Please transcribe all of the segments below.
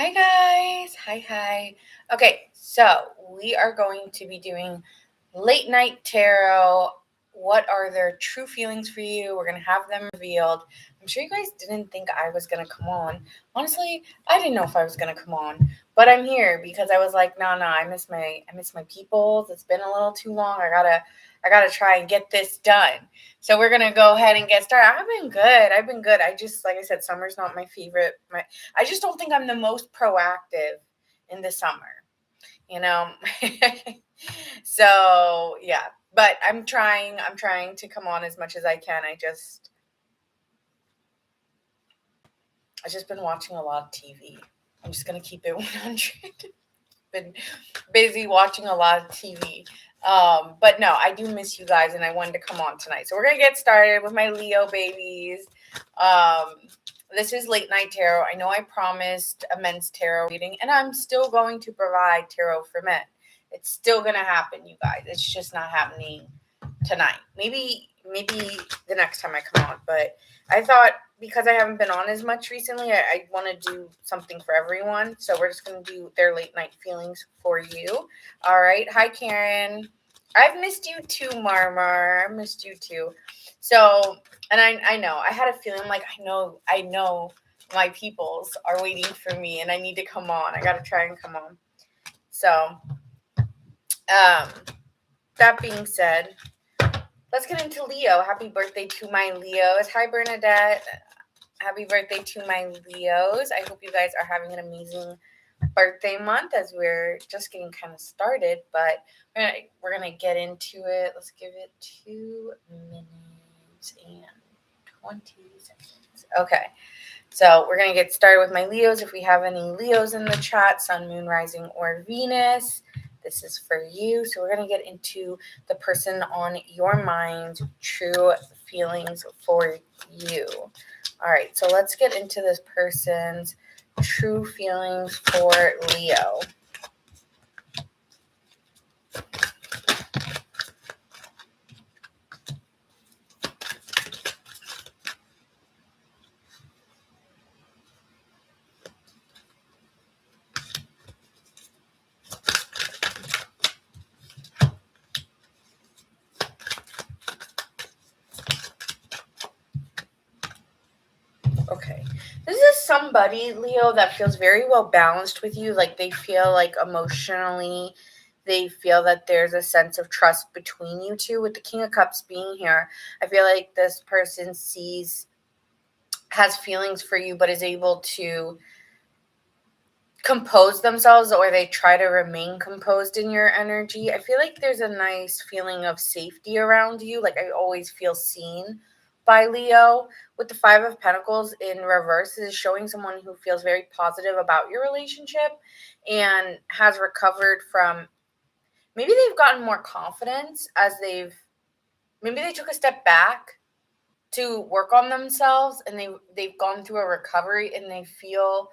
Hi guys. Hi. Okay, so we are going to be doing late night tarot. What are their true feelings for you? We're going to have them revealed. I'm sure you guys didn't think I was going to come on. Honestly, I didn't know if I was going to come on, but I'm here because I was like, no, I miss my peoples. It's been a little too long. I got to try and get this done. So we're going to go ahead and get started. I've been good. I just, like I said, summer's not my favorite. I just don't think I'm the most proactive in the summer, you know? So, yeah. But I'm trying to come on as much as I can. I just been watching a lot of TV. I'm just going to keep it 100. Been busy watching a lot of TV. But no, I do miss you guys and I wanted to come on tonight. So we're going to get started with my Leo babies. This is Late Night Tarot. I know I promised a men's tarot reading, and I'm still going to provide tarot for men. It's still going to happen, you guys. It's just not happening tonight. Maybe the next time I come on. But I thought because I haven't been on as much recently, I want to do something for everyone. So we're just going to do their late night feelings for you. All right. Hi, Karen. I've missed you too, Marmar. I missed you too. So, and I know, I had a feeling like I know my peoples are waiting for me and I need to come on. I got to try and come on. So, that being said, let's get into Leo. Happy birthday to my Leos. Hi, Bernadette. Happy birthday to my Leos. I hope you guys are having an amazing birthday month as we're just getting kind of started, but we're gonna get into it. Let's give it 2 minutes and 20 seconds. Okay, so we're gonna get started with my Leos. If we have any Leos in the chat, Sun, Moon, Rising, or Venus, this is for you. So we're gonna get into the person on your mind, true feelings for you. All right, so let's get into this person's true feelings for Leo. Okay. This is somebody, Leo, that feels very well balanced with you. Like they feel like emotionally, they feel that there's a sense of trust between you two. With the King of Cups being here, I feel like this person has feelings for you, but is able to compose themselves, or they try to remain composed in your energy. I feel like there's a nice feeling of safety around you. Like I always feel seen by Leo. With the 5 of Pentacles in reverse is showing someone who feels very positive about your relationship and has recovered from, maybe they've gotten more confidence as maybe they took a step back to work on themselves and they've gone through a recovery and they feel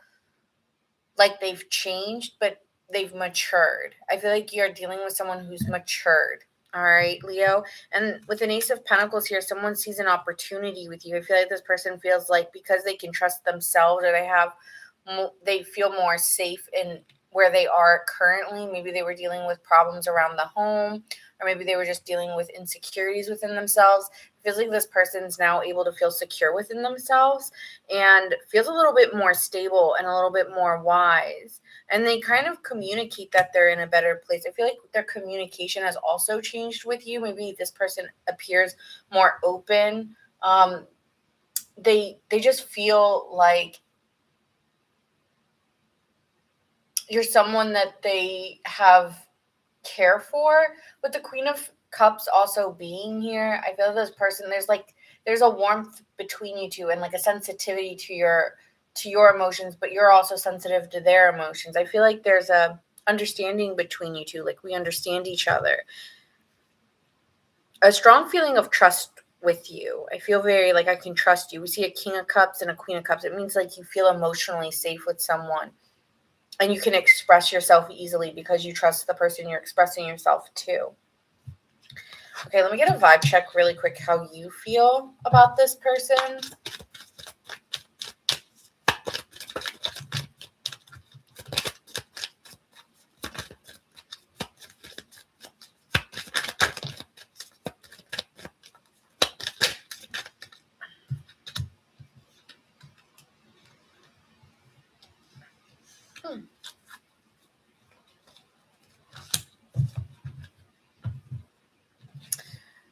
like they've changed, but they've matured. I feel like you're dealing with someone who's matured. All right, Leo. And with an Ace of Pentacles here, someone sees an opportunity with you. I feel like this person feels like because they can trust themselves, or they feel more safe in where they are currently. Maybe they were dealing with problems around the home, or maybe they were just dealing with insecurities within themselves. It feels like this person's now able to feel secure within themselves and feels a little bit more stable and a little bit more wise. And they kind of communicate that they're in a better place. I feel like their communication has also changed with you. Maybe this person appears more open. They just feel like you're someone that they have care for. With the Queen of Cups also being here, I feel this person, there's a warmth between you two and like a sensitivity to your emotions, but you're also sensitive to their emotions. I feel like there's a understanding between you two, like we understand each other. A strong feeling of trust with you. I feel very like I can trust you. We see a King of Cups and a Queen of Cups. It means like you feel emotionally safe with someone. And you can express yourself easily because you trust the person you're expressing yourself to. Okay, let me get a vibe check really quick how you feel about this person.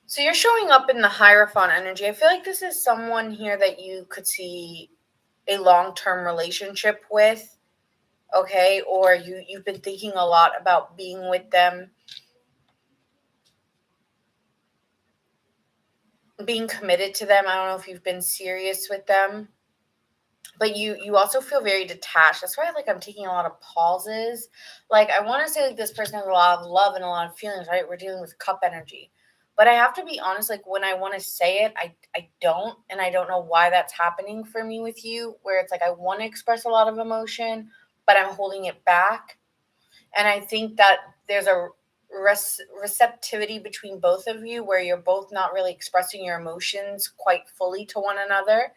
So you're showing up in the Hierophant energy. I feel like this is someone here that you could see a long-term relationship with, okay? Or you've been thinking a lot about being with them, being committed to them. I don't know if you've been serious with them, but you also feel very detached. That's why I'm taking a lot of pauses. Like I want to say like this person has a lot of love and a lot of feelings, right? We're dealing with cup energy. But I have to be honest, like when I want to say it, I don't, and I don't know why that's happening for me with you, where it's like I want to express a lot of emotion, but I'm holding it back. And I think that there's a receptivity between both of you where you're both not really expressing your emotions quite fully to one another.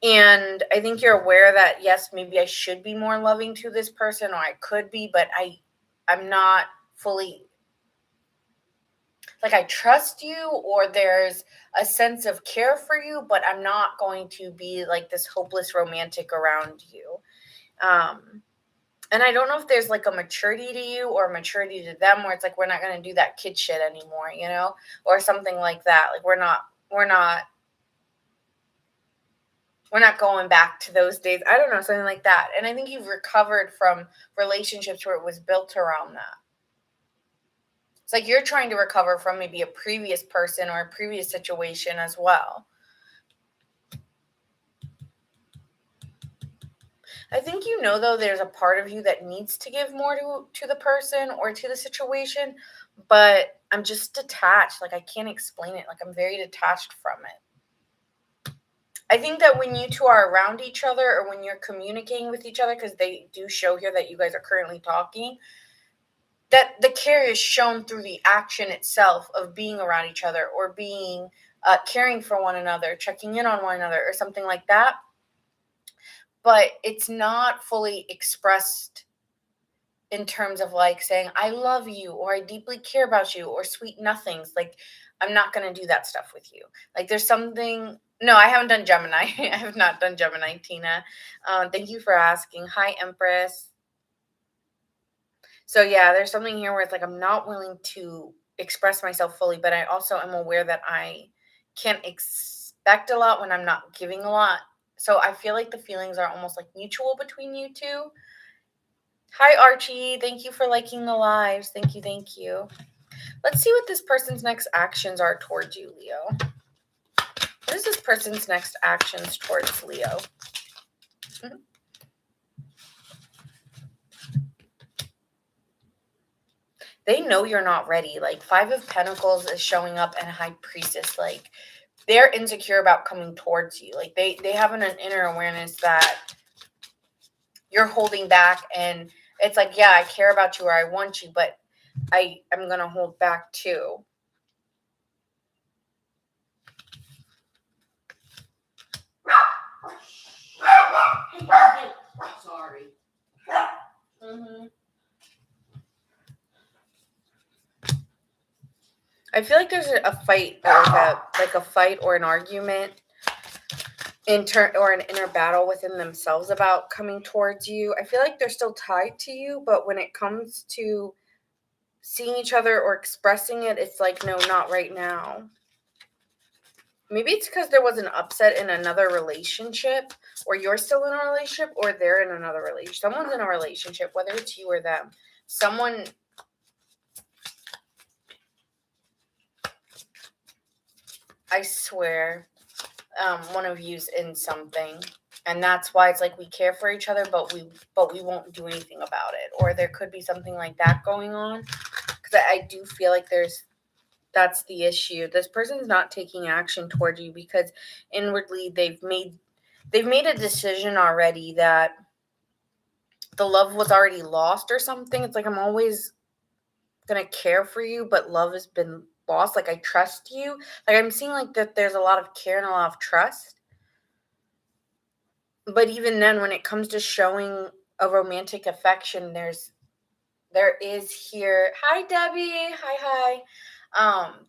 And I think you're aware that yes, maybe I should be more loving to this person, or I could be, but I'm not fully, like, I trust you, or there's a sense of care for you, but I'm not going to be like this hopeless romantic around you. And I don't know if there's like a maturity to you or maturity to them where it's like we're not going to do that kid shit anymore, or something like that. Like we're not going back to those days. I don't know, something like that. And I think you've recovered from relationships where it was built around that. It's like you're trying to recover from maybe a previous person or a previous situation as well. I think though, there's a part of you that needs to give more to the person or to the situation, but I'm just detached. Like I can't explain it. Like I'm very detached from it. I think that when you two are around each other or when you're communicating with each other, because they do show here that you guys are currently talking, that the care is shown through the action itself of being around each other or being caring for one another, checking in on one another or something like that. But it's not fully expressed in terms of like saying, I love you, or I deeply care about you, or sweet nothings. Like, I'm not going to do that stuff with you. Like, there's something. No, I haven't done Gemini. I have not done Gemini, Tina. Thank you for asking. Hi, Empress. So, yeah, there's something here where it's like I'm not willing to express myself fully, but I also am aware that I can't expect a lot when I'm not giving a lot. So, I feel like the feelings are almost like mutual between you two. Hi, Archie. Thank you for liking the lives. Thank you. Thank you. Let's see what this person's next actions are towards you, Leo. What is this person's next actions towards Leo? They know you're not ready. Like, Five of Pentacles is showing up, and High Priestess. Like, they're insecure about coming towards you. Like, they have an inner awareness that you're holding back, and it's like, yeah, I care about you or I want you, but I'm going to hold back too. Sorry. I feel like there's a fight, or like a fight or an argument or an inner battle within themselves about coming towards you. I feel like they're still tied to you, but when it comes to seeing each other or expressing it, it's like, no, not right now. Maybe it's because there was an upset in another relationship, or you're still in a relationship, or they're in another relationship. Someone's in a relationship, whether it's you or them. Someone, I swear, one of you's in something, and that's why it's like we care for each other, but we won't do anything about it. Or there could be something like that going on, because I do feel like that's the issue. This person's not taking action toward you because inwardly they've made a decision already that the love was already lost or something. It's like I'm always gonna care for you, but love has been lost. Like I trust you. Like I'm seeing like that there's a lot of care and a lot of trust. But even then, when it comes to showing a romantic affection, there is here. Hi, Debbie. Hi.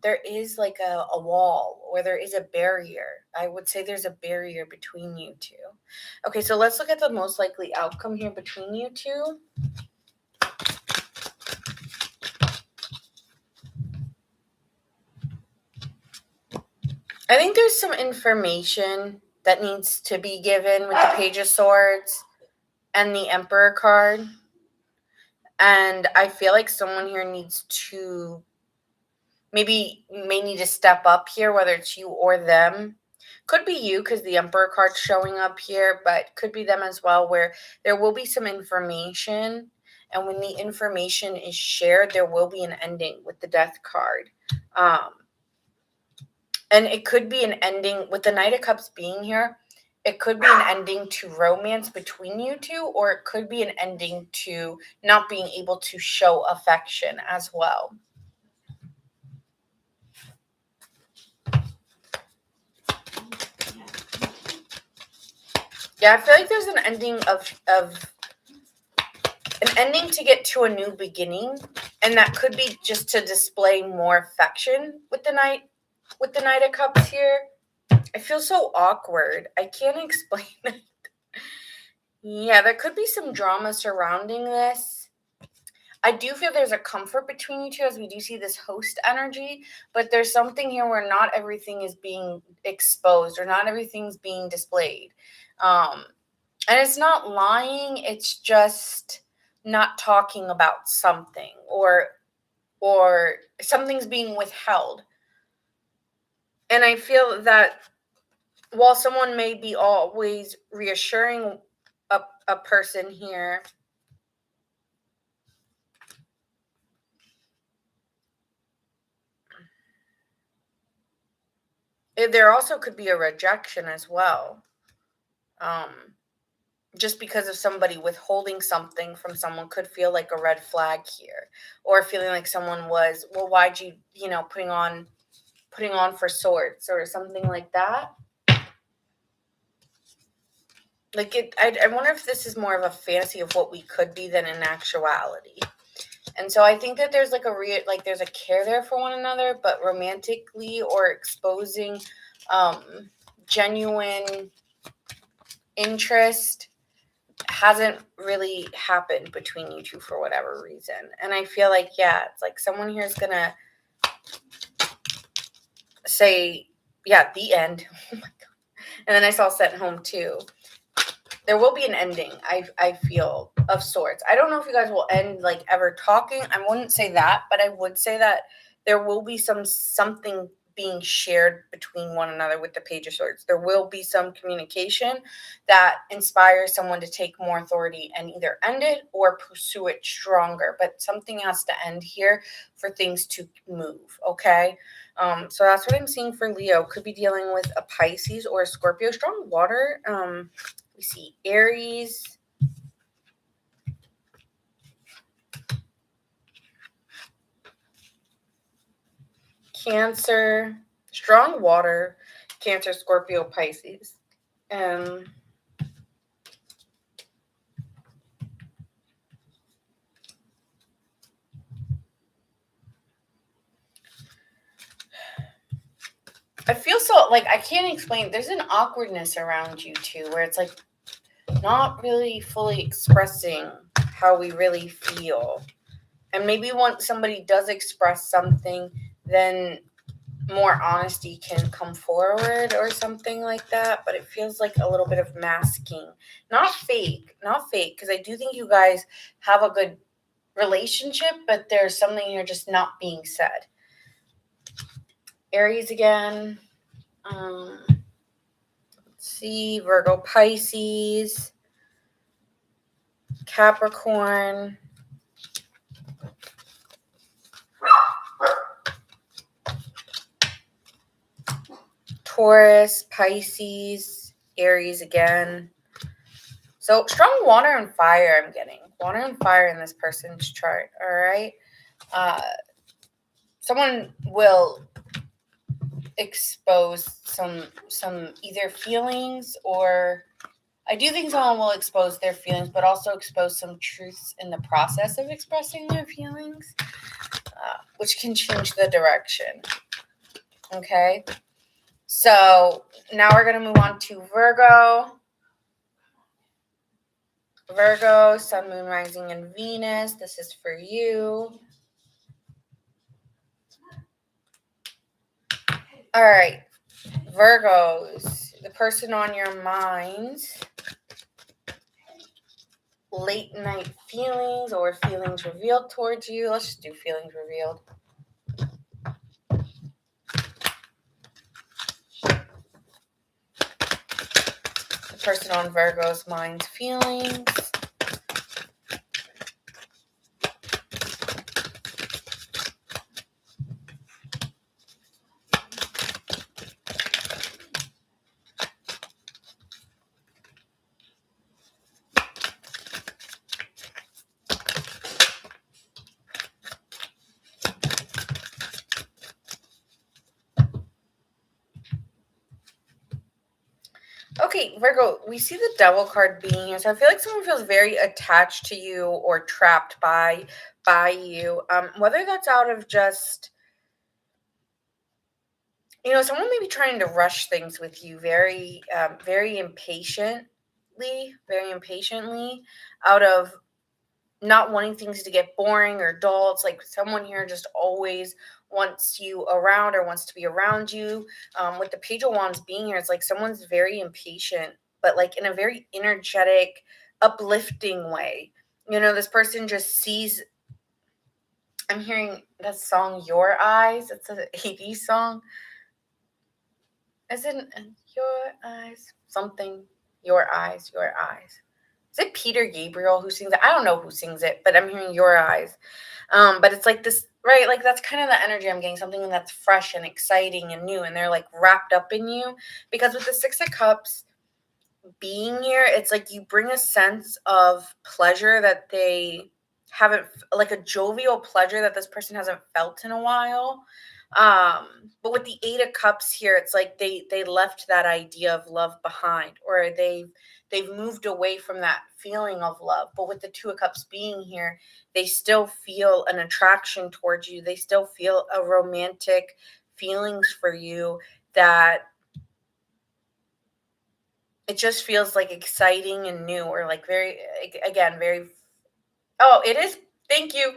There is like a wall, or there is a barrier. I would say there's a barrier between you two. Okay, so let's look at the most likely outcome here between you two. I think there's some information that needs to be given with the Page of Swords and the Emperor card. And I feel like someone here needs to may need to step up here, whether it's you or them. Could be you because the Emperor card's showing up here, but could be them as well, where there will be some information. And when the information is shared, there will be an ending with the Death card. And it could be an ending with the Knight of Cups being here. It could be an ending to romance between you two, or it could be an ending to not being able to show affection as well. Yeah, I feel like there's an ending of an ending to get to a new beginning, and that could be just to display more affection with the Knight of Cups here. I feel so awkward. I can't explain it. Yeah, there could be some drama surrounding this. I do feel there's a comfort between you two as we do see this host energy, but there's something here where not everything is being exposed or not everything's being displayed. And it's not lying, it's just not talking about something or something's being withheld. And I feel that while someone may be always reassuring a person here, there also could be a rejection as well. Just because of somebody withholding something from someone could feel like a red flag here, or feeling like someone was, well, why'd you, putting on for swords or something like that. Like I wonder if this is more of a fantasy of what we could be than an actuality. And so I think that there's like there's a care there for one another, but romantically or exposing genuine interest hasn't really happened between you two for whatever reason. And I feel like, yeah, it's like someone here is gonna say, yeah, the end. Oh my god. And then I saw Sent Home too. There will be an ending, I feel, of sorts. I don't know if you guys will end like ever talking. I wouldn't say that, but I would say that there will be something being shared between one another with the Page of Swords. There will be some communication that inspires someone to take more authority and either end it or pursue it stronger. But something has to end here for things to move, okay? So that's what I'm seeing for Leo. Could be dealing with a Pisces or a Scorpio. Strong water. We see Aries. Cancer. Strong water. Cancer, Scorpio, Pisces. I feel so, like, I can't explain. There's an awkwardness around you two where it's like not really fully expressing how we really feel. And maybe once somebody does express something, then more honesty can come forward or something like that. But it feels like a little bit of masking. Not fake, because I do think you guys have a good relationship, but there's something here just not being said. Aries again. Let's see, Virgo, Pisces, Capricorn, Taurus, Pisces, Aries again. So strong water and fire I'm getting. Water and fire in this person's chart, all right? Someone will expose some either feelings, or I do think someone will expose their feelings, but also expose some truths in the process of expressing their feelings, which can change the direction. Okay? So now we're going to move on to Virgo. Virgo, Sun, Moon, Rising, and Venus. This is for you. All right, Virgos, the person on your mind, late night feelings or feelings revealed towards you. Let's just do feelings revealed. The person on Virgo's mind's feelings. Okay, Virgo, we see the Devil card being here. So I feel like someone feels very attached to you or trapped by you. Whether that's out of just, someone may be trying to rush things with you very impatiently, out of not wanting things to get boring or dull. It's like someone here just always wants you around or wants to be around you. With the Page of Wands being here, it's like someone's very impatient, but like in a very energetic, uplifting way. This person just sees. I'm hearing that song, Your Eyes. It's an 80s song. Isn't Your Eyes something? Your Eyes, Your Eyes. Is it Peter Gabriel who sings it? I don't know who sings it, but I'm hearing Your Eyes. But it's like this, right? Like that's kind of the energy I'm getting, something that's fresh and exciting and new, and they're like wrapped up in you. Because with the Six of Cups being here, it's like you bring a sense of pleasure that they haven't, like a jovial pleasure that this person hasn't felt in a while. But with the Eight of Cups here, it's like they left that idea of love behind, or they've moved away from that feeling of love. But with the Two of Cups being here, they still feel an attraction towards you. They still feel a romantic feelings for you, that it just feels like exciting and new, or like very, again, very. Oh, it is. Thank you,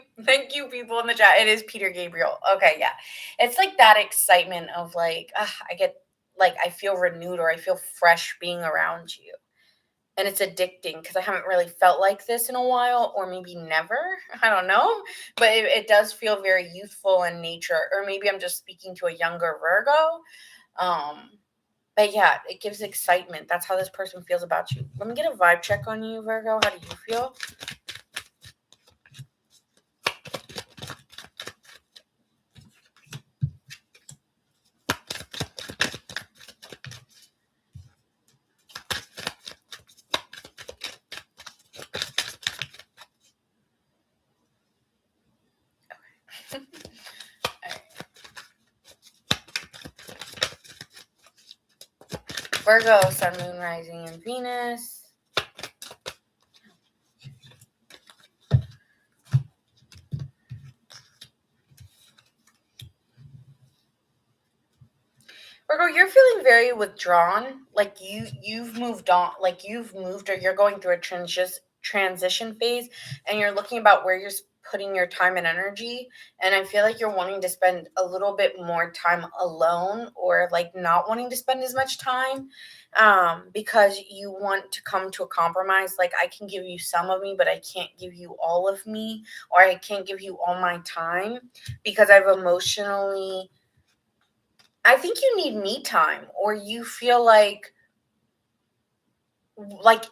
people in the chat. It is Peter Gabriel. Okay, yeah, it's like that excitement of like, I get, like, I feel renewed or I feel fresh being around you, and it's addicting because I haven't really felt like this in a while, or maybe never. I don't know, but it does feel very youthful in nature, or maybe I'm just speaking to a younger Virgo. But yeah, it gives excitement. That's how this person feels about you. Let me get a vibe check on you, Virgo. How do you feel? Virgo, Sun, Moon, Rising, and Venus. Virgo, you're feeling very withdrawn. Like you've moved on, like you've moved, or you're going through a transition phase, and you're looking about where you're putting your time and energy. And I feel like you're wanting to spend a little bit more time alone, or like not wanting to spend as much time, because you want to come to a compromise. Like, I can give you some of me, but I can't give you all of me, or I can't give you all my time, because I've emotionally, I think you need me time, or you feel like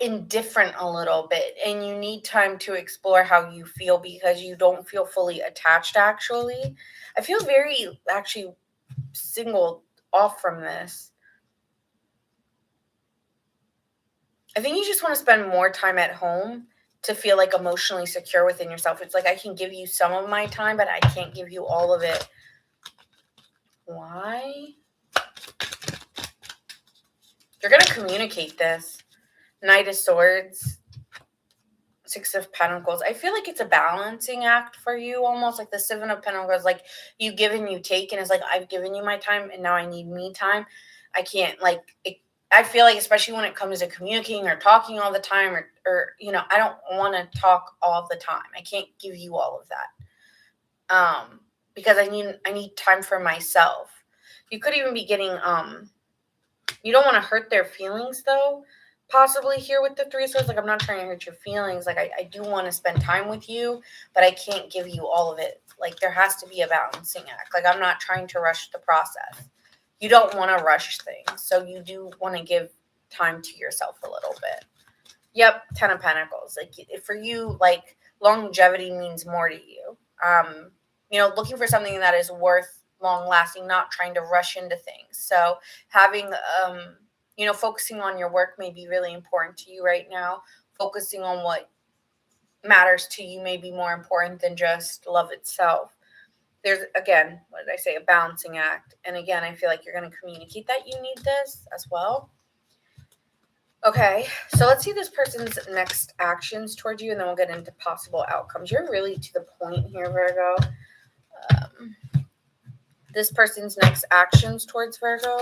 indifferent a little bit, and you need time to explore how you feel, because you don't feel fully attached. Actually, I feel very actually singled off from this. I think you just want to spend more time at home to feel like emotionally secure within yourself. It's like, I can give you some of my time, but I can't give you all of it. Why? You're going to communicate this. Knight of Swords, Six of Pentacles. I feel like it's a balancing act for you, almost like the Seven of Pentacles. Like, you give and you take, and it's like, I've given you my time, and now I need me time. I can't, like, I feel like, especially when it comes to communicating or talking all the time, or I don't want to talk all the time. I can't give you all of that. Because I need time for myself. You could even be getting you don't want to hurt their feelings though. Possibly here with the Three of Swords, like I'm not trying to hurt your feelings. Like I do want to spend time with you, but I can't give you all of it. Like there has to be a balancing act. Like I'm not trying to rush the process. You don't want to rush things, so you do want to give time to yourself a little bit. Yep, Ten of Pentacles. Like for you, like longevity means more to you. Looking for something that is worth long lasting, not trying to rush into things. So having focusing on your work may be really important to you right now. Focusing on what matters to you may be more important than just love itself. There's, again, what did I say, a balancing act. And again, I feel like you're going to communicate that you need this as well. Okay, so let's see this person's next actions towards you, and then we'll get into possible outcomes. You're really to the point here, Virgo. This person's next actions towards Virgo.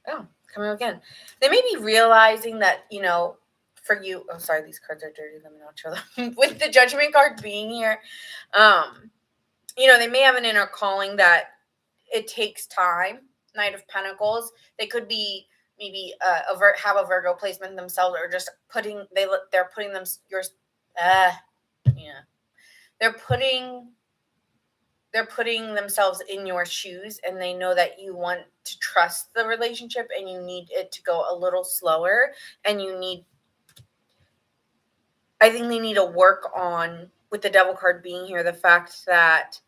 Oh, coming up again. They may be realizing that, for you, oh, sorry, these cards are dirty. Let me not show them. With the Judgment card being here, they may have an inner calling that it takes time. Knight of Pentacles. They could be maybe have a Virgo placement themselves, or just they're putting them they're putting themselves in your shoes, and they know that you want to trust the relationship and you need it to go a little slower, and I think they need to work on, with the Devil card being here, the fact that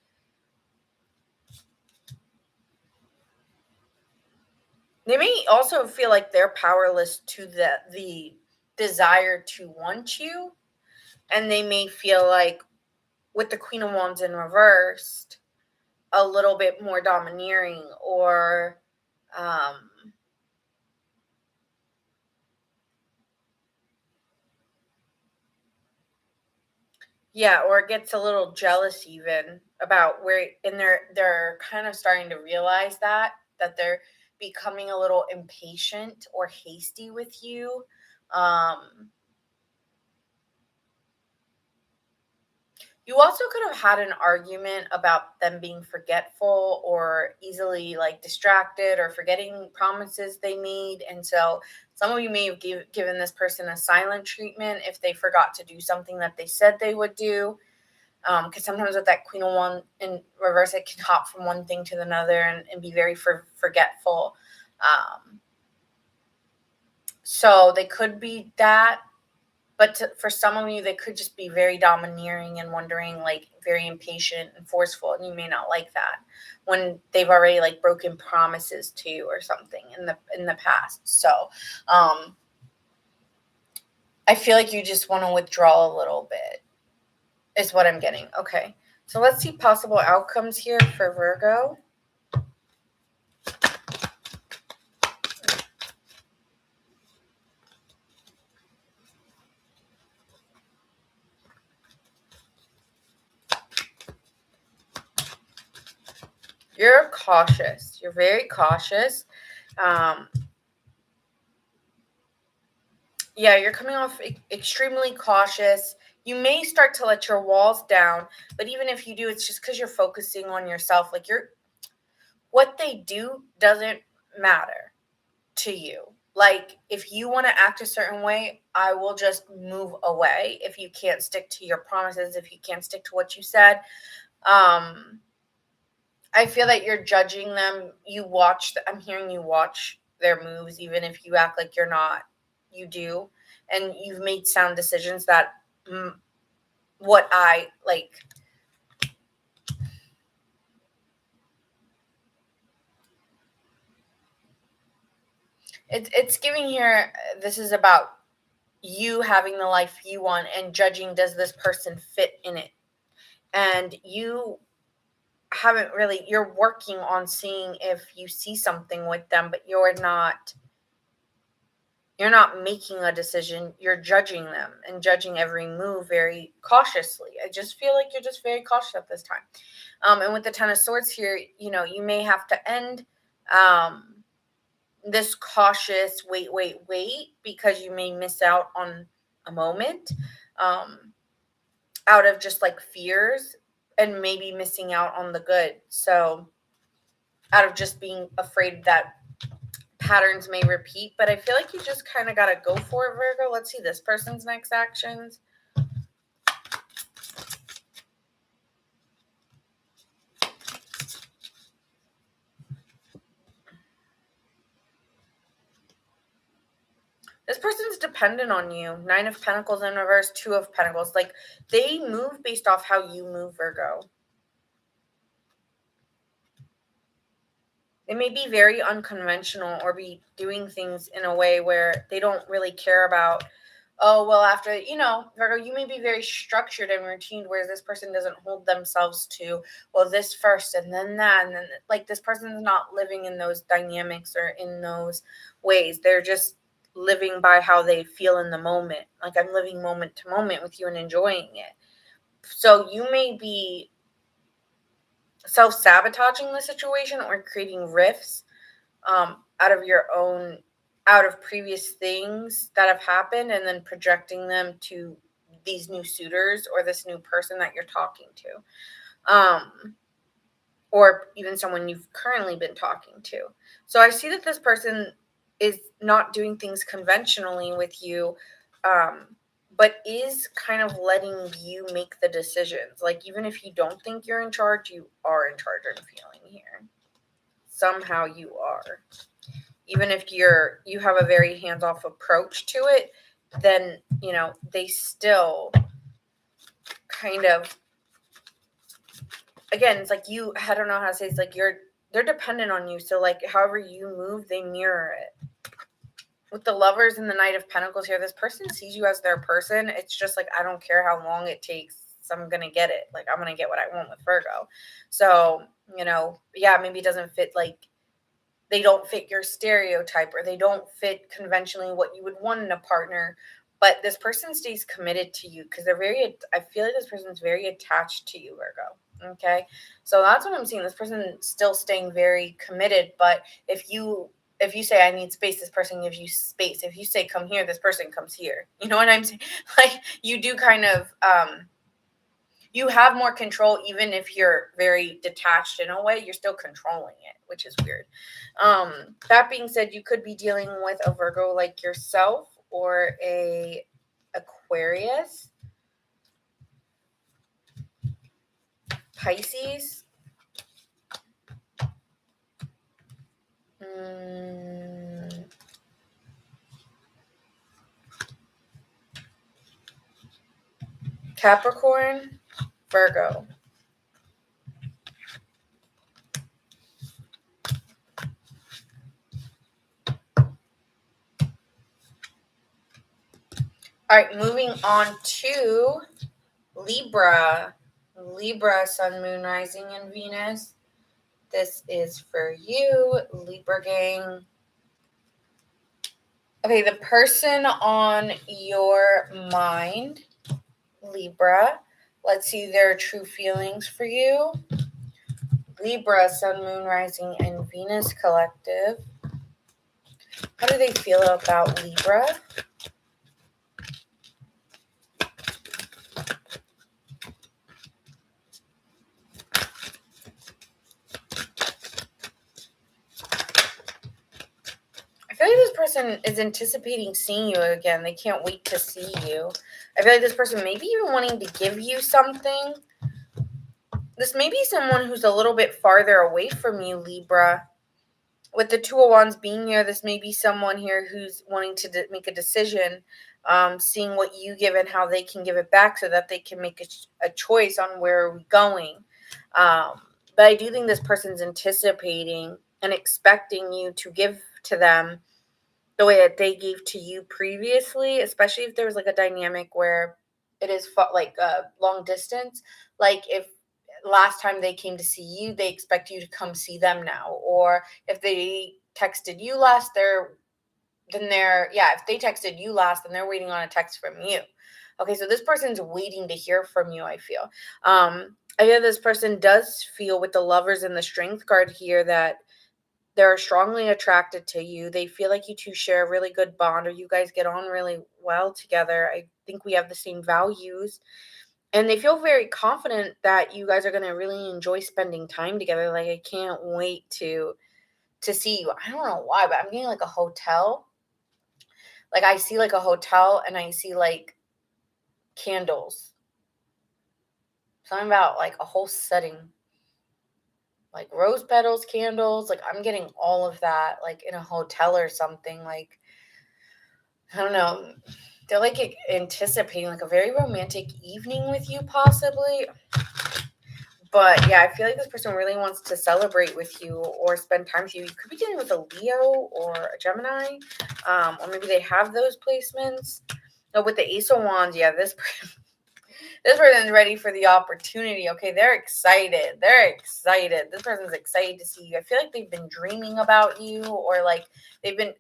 they may also feel like they're powerless to the desire to want you, and they may feel like, with the Queen of Wands in reversed, a little bit more domineering, or or it gets a little jealous even about where, and they're kind of starting to realize that they're becoming a little impatient or hasty with you. You also could have had an argument about them being forgetful or easily distracted or forgetting promises they made. And so some of you may have given this person a silent treatment if they forgot to do something that they said they would do. Because sometimes with that Queen of Wands in reverse, it can hop from one thing to another and be very forgetful. So they could be that. But for some of you, they could just be very domineering and wondering, very impatient and forceful, and you may not like that when they've already broken promises to you or something in the past. So, I feel like you just want to withdraw a little bit, is what I'm getting. Okay, so let's see possible outcomes here for Virgo. You're cautious. You're very cautious. You're coming off extremely cautious. You may start to let your walls down, but even if you do, it's just because you're focusing on yourself. What they do doesn't matter to you. If you want to act a certain way, I will just move away. If you can't stick to your promises, if you can't stick to what you said, I feel that you're judging them. I'm hearing you watch their moves, even if you act like you're not. You do, and you've made sound decisions that what I like. It's giving here. This is about you having the life you want and judging, does this person fit in it? And you haven't really, you're working on seeing if you see something with them, but you're not You're not making a decision, you're judging them and judging every move very cautiously. I just feel like you're just very cautious at this time. And with the Ten of Swords here, you may have to end this cautious wait, because you may miss out on a moment out of just like fears, and maybe missing out on the good. So out of just being afraid that patterns may repeat, but I feel like you just kind of got to go for it, Virgo. Let's see this person's next actions. This person's dependent on you. 9 of Pentacles in reverse, 2 of Pentacles. Like, they move based off how you move, Virgo. They may be very unconventional or be doing things in a way where they don't really care about, oh, well, after, Virgo, you may be very structured and routine, whereas this person doesn't hold themselves to, well, this first and then that. And then, like, this person's not living in those dynamics or in those ways. They're just living by how they feel in the moment. Like, I'm living moment to moment with you and enjoying it. So you may be self-sabotaging the situation or creating rifts out of previous things that have happened, and then projecting them to these new suitors or this new person that you're talking to, or even someone you've currently been talking to. So I see that this person is not doing things conventionally with you, but is kind of letting you make the decisions. Like, even if you don't think you're in charge, you are in charge, I'm feeling here. Somehow you are. Even if you have a very hands-off approach to it, then, they still kind of, again, it's like I don't know how to say, it's like they're dependent on you. So, like, however you move, they mirror it. With the Lovers and the Knight of Pentacles here, this person sees you as their person. It's just like, I don't care how long it takes. I'm going to get it. Like, I'm going to get what I want with Virgo. So, yeah, maybe it doesn't fit, like, they don't fit your stereotype, or they don't fit conventionally what you would want in a partner. But this person stays committed to you because I feel like this person's very attached to you, Virgo. Okay. So that's what I'm seeing. This person still staying very committed. But if you say, I need space, this person gives you space. If you say, come here, this person comes here. You know what I'm saying? Like, you do kind of, you have more control. Even if you're very detached in a way, you're still controlling it, which is weird. That being said, you could be dealing with a Virgo like yourself, or a Aquarius, Pisces, Capricorn, Virgo. All right, moving on to Libra. Libra, Sun, Moon, Rising, and Venus. This is for you, Libra gang. Okay, the person on your mind, Libra. Let's see their true feelings for you. Libra, Sun, Moon, Rising, and Venus collective. How do they feel about Libra? I feel like this person is anticipating seeing you again. They can't wait to see you. I feel like this person may be even wanting to give you something. This may be someone who's a little bit farther away from you, Libra. With the Two of Wands being here, this may be someone here who's wanting to make a decision, seeing what you give and how they can give it back so that they can make a choice on where are we going. But I do think this person's anticipating and expecting you to give to them the way that they gave to you previously, especially if there was like a dynamic where it is like a long distance. Like, if last time they came to see you, they expect you to come see them now. Or if they texted you last, they're then if they texted you last, then they're waiting on a text from you. Okay, so this person's waiting to hear from you, I feel. I feel this person does feel with the lovers and the strength card here that they're strongly attracted to you. They feel like you two share a really good bond, or you guys get on really well together. I think we have the same values. And they feel very confident that you guys are going to really enjoy spending time together. Like, I can't wait to see you. I don't know why, but I'm getting like a hotel. Like, I see like a hotel and I see like candles. Something about like a whole setting. Like rose petals, candles. Like, I'm getting all of that like in a hotel or something. Like, I don't know. They're like anticipating like a very romantic evening with you, possibly. But yeah, I feel like this person really wants to celebrate with you or spend time with you. You could be dealing with a Leo or a Gemini, or maybe they have those placements. No, with the Ace of Wands, yeah, this person's ready for the opportunity. Okay, they're excited. They're excited. This person's excited to see you. I feel like they've been dreaming about you, or like they've been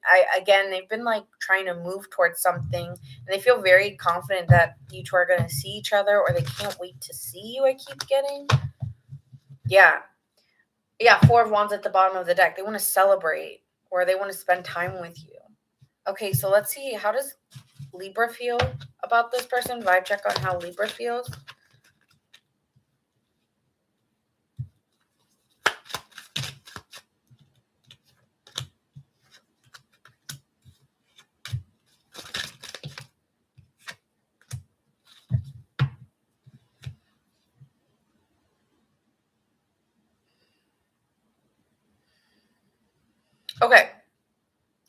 like trying to move towards something, and they feel very confident that you two are going to see each other, or they can't wait to see you. I keep getting. Yeah. Yeah, Four of Wands at the bottom of the deck. They want to celebrate, or they want to spend time with you. Okay, so let's see. How does Libra feel about this person? Vibe check on how Libra feels. Okay.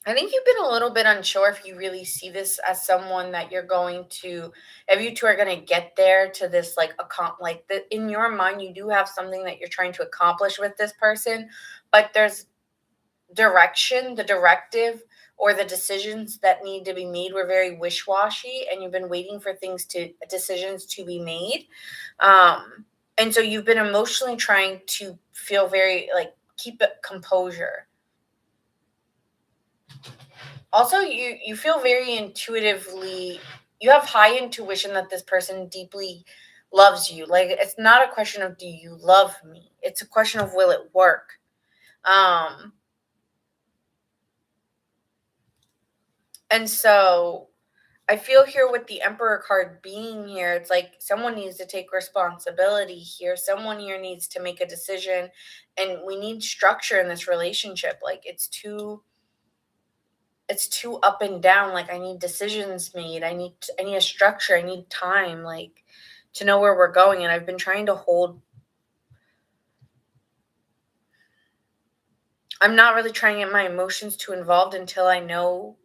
I think you've been a little bit unsure if you really see this as someone that you're going to, if you two are going to get there to this, like, in your mind, you do have something that you're trying to accomplish with this person, but there's direction, the directive, or the decisions that need to be made were very wish-washy, and you've been waiting for decisions to be made. And so you've been emotionally trying to feel very, like, keep it composure. Also, you feel very intuitively, you have high intuition that this person deeply loves you. Like, it's not a question of do you love me? It's a question of will it work? And so I feel here with the Emperor card being here, it's like someone needs to take responsibility here. Someone here needs to make a decision, and we need structure in this relationship. Like, it's too up and down. Like, I need decisions made. I need a structure. I need time, like, to know where we're going. And I've been trying to hold. I'm not really trying to get my emotions too involved until I know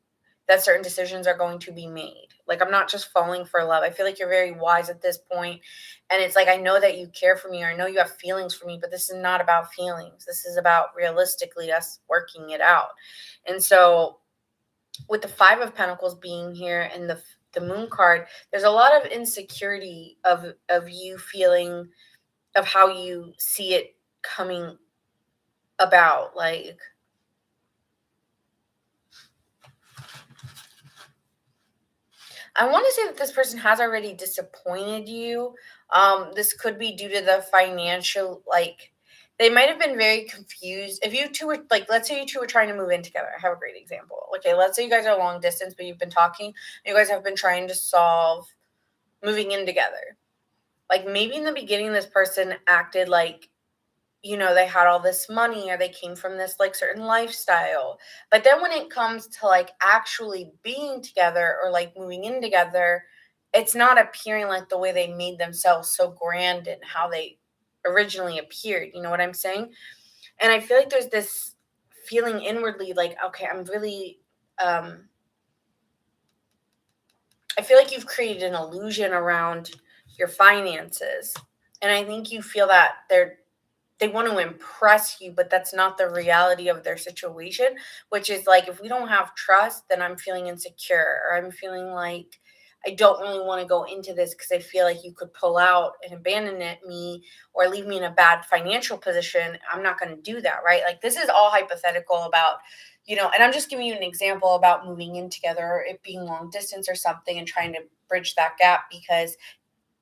that certain decisions are going to be made. Like, I'm not just falling for love. I feel like you're very wise at this point. And it's like, I know that you care for me, or I know you have feelings for me, but this is not about feelings. This is about realistically us working it out. And so with the Five of Pentacles being here and the Moon card, there's a lot of insecurity of you feeling of how you see it coming about. Like, I want to say that this person has already disappointed you. This could be due to the financial, like, they might have been very confused. If you two were, like, let's say you two were trying to move in together. I have a great example. Okay, let's say you guys are long distance, but you've been talking. You guys have been trying to solve moving in together. Like, maybe in the beginning, this person acted like, they had all this money, or they came from this like certain lifestyle. But then when it comes to like actually being together or like moving in together, it's not appearing like the way they made themselves so grand and how they originally appeared. You know what I'm saying? And I feel like there's this feeling inwardly like, okay, I'm really, I feel like you've created an illusion around your finances. And I think you feel that they want to impress you, but that's not the reality of their situation, which is like, if we don't have trust, then I'm feeling insecure, or I'm feeling like I don't really want to go into this because I feel like you could pull out and abandon me or leave me in a bad financial position. I'm not going to do that, right? Like, this is all hypothetical about and I'm just giving you an example about moving in together or it being long distance or something and trying to bridge that gap, because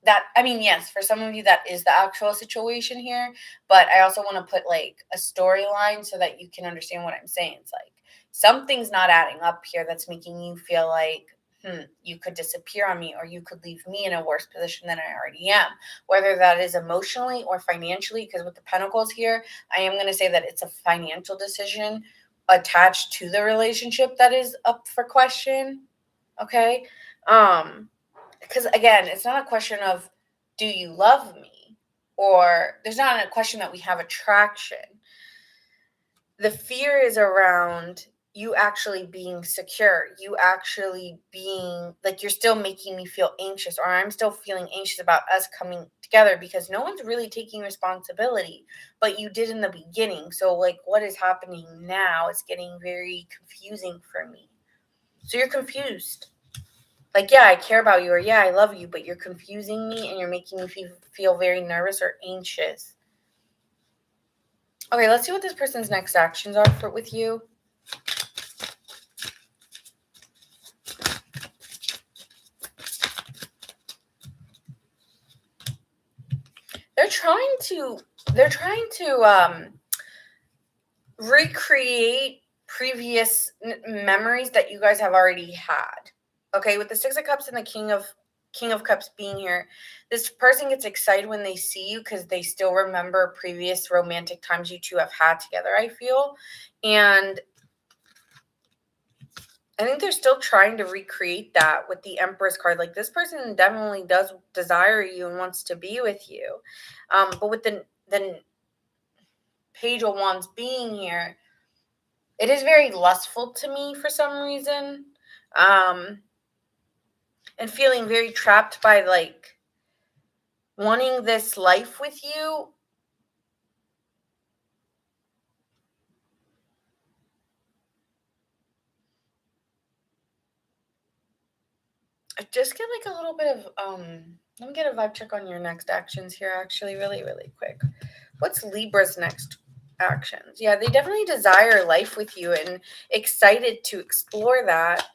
yes, for some of you that is the actual situation here, but I also want to put like a storyline so that you can understand what I'm saying. It's like something's not adding up here that's making you feel like, you could disappear on me or you could leave me in a worse position than I already am, whether that is emotionally or financially, because with the pentacles here, I am going to say that it's a financial decision attached to the relationship that is up for question. Okay. Because again, it's not a question of do you love me, or there's not a question that we have attraction. The fear is around you actually being secure, you actually being like, you're still making me feel anxious, or I'm still feeling anxious about us coming together because no one's really taking responsibility, but you did in the beginning. So like, what is happening now is getting very confusing for me. So you're confused. Like, yeah, I care about you, or yeah, I love you, but you're confusing me and you're making me feel very nervous or anxious. Okay, let's see what this person's next actions are with you. They're trying to recreate previous memories that you guys have already had. Okay, with the Six of Cups and the King of Cups being here, this person gets excited when they see you because they still remember previous romantic times you two have had together, I feel. And I think they're still trying to recreate that with the Empress card. Like, this person definitely does desire you and wants to be with you. But with the Page of Wands being here, it is very lustful to me for some reason. And feeling very trapped by like wanting this life with you. I just get like a little bit of let me get a vibe check on your next actions here, actually, really, really quick. What's Libra's next actions? Yeah, they definitely desire life with you and excited to explore that.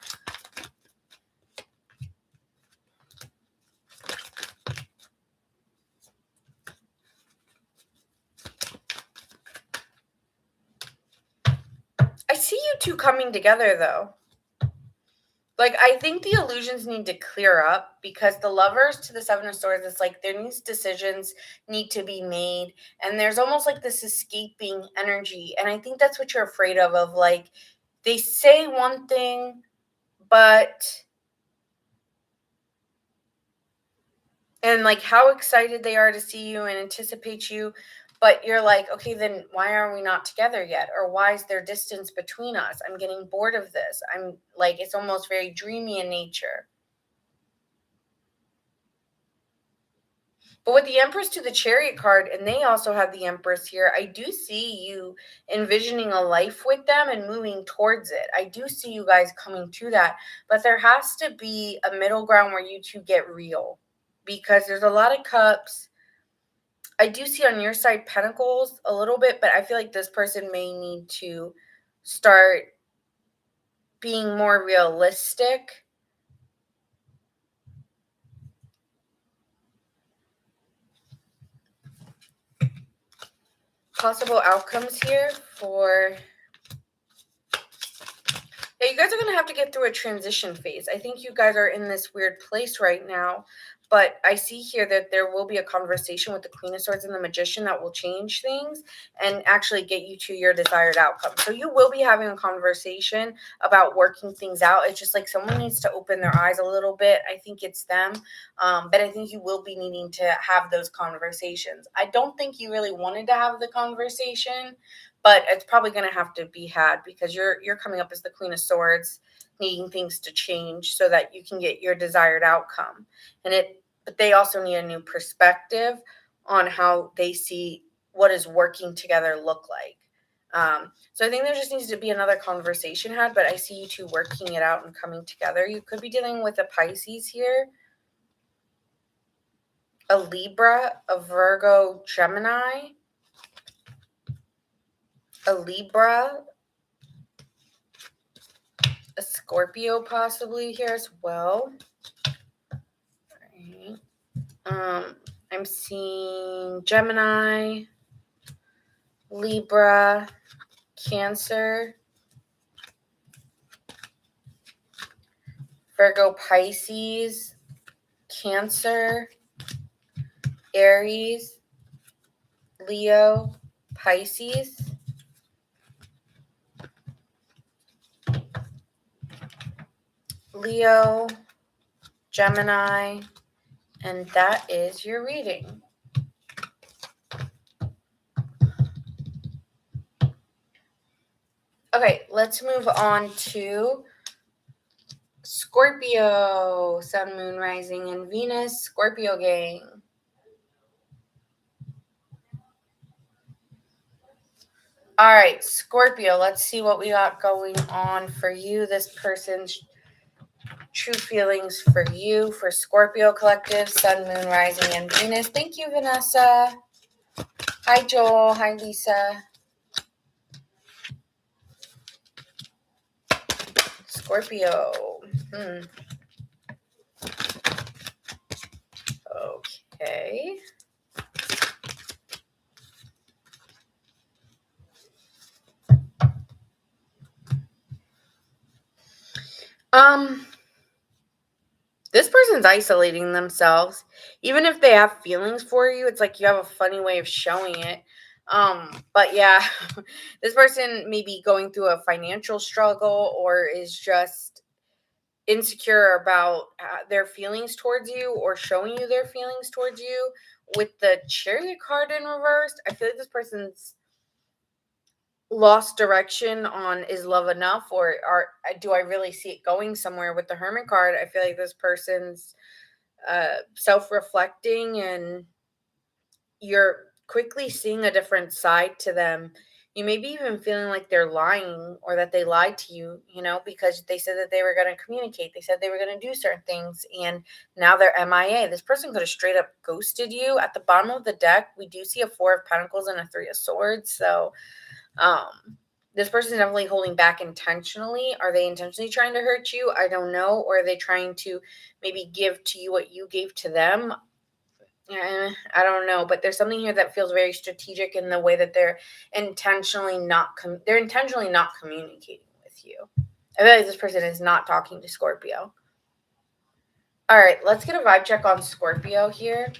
I see you two coming together though. Like, I think the illusions need to clear up, because the Lovers to the Seven of Swords, it's like there needs decisions need to be made, and there's almost like this escaping energy, and I think that's what you're afraid of like, they say one thing, but and like how excited they are to see you and anticipate you, but you're like, okay, then why are we not together yet? Or why is there distance between us? I'm getting bored of this. I'm like, it's almost very dreamy in nature. But with the Empress to the Chariot card, and they also have the Empress here, I do see you envisioning a life with them and moving towards it. I do see you guys coming to that. But there has to be a middle ground where you two get real, because there's a lot of cups. I do see on your side Pentacles a little bit, but I feel like this person may need to start being more realistic. Possible outcomes here for... Yeah, you guys are going to have to get through a transition phase. I think you guys are in this weird place right now, but I see here that there will be a conversation with the Queen of Swords and the Magician that will change things and actually get you to your desired outcome. So you will be having a conversation about working things out. It's just like someone needs to open their eyes a little bit. I think it's them, but I think you will be needing to have those conversations. I don't think you really wanted to have the conversation, but it's probably going to have to be had, because you're coming up as the Queen of Swords, needing things to change so that you can get your desired outcome. But they also need a new perspective on how they see what is working together look like. So I think there just needs to be another conversation had, but I see you two working it out and coming together. You could be dealing with a Pisces here, a Libra, a Virgo, Gemini, a Libra, Scorpio possibly here as well. All right. I'm seeing Gemini, Libra, Cancer, Virgo, Pisces, Cancer, Aries, Leo, Pisces, Leo, Gemini, and that is your reading. Okay, let's move on to Scorpio, Sun, Moon, Rising, and Venus, Scorpio gang. All right, Scorpio, let's see what we got going on for you. This person's true feelings for you, for Scorpio collective, Sun, Moon, Rising, and Venus. Thank you, Vanessa. Hi, Joel. Hi, Lisa. Scorpio. Okay. This person's isolating themselves. Even if they have feelings for you, it's like you have a funny way of showing it. But yeah, this person may be going through a financial struggle or is just insecure about their feelings towards you or showing you their feelings towards you. With the Chariot card in reverse, I feel like this person's lost direction on is love enough, or do I really see it going somewhere. With the Hermit card, I feel like this person's self-reflecting, and you're quickly seeing a different side to them. You may be even feeling like they're lying or that they lied to you, because they said that they were going to communicate. They said they were going to do certain things, and now they're MIA. This person could have straight up ghosted you. At the bottom of the deck, we do see a 4 of Pentacles and a 3 of Swords. So this person is definitely holding back intentionally. Are they intentionally trying to hurt you? I don't know. Or are they trying to maybe give to you what you gave to them? I don't know, but there's something here that feels very strategic in the way that they're intentionally not communicating with you. I feel like this person is not talking to Scorpio. All right, let's get a vibe check on Scorpio here.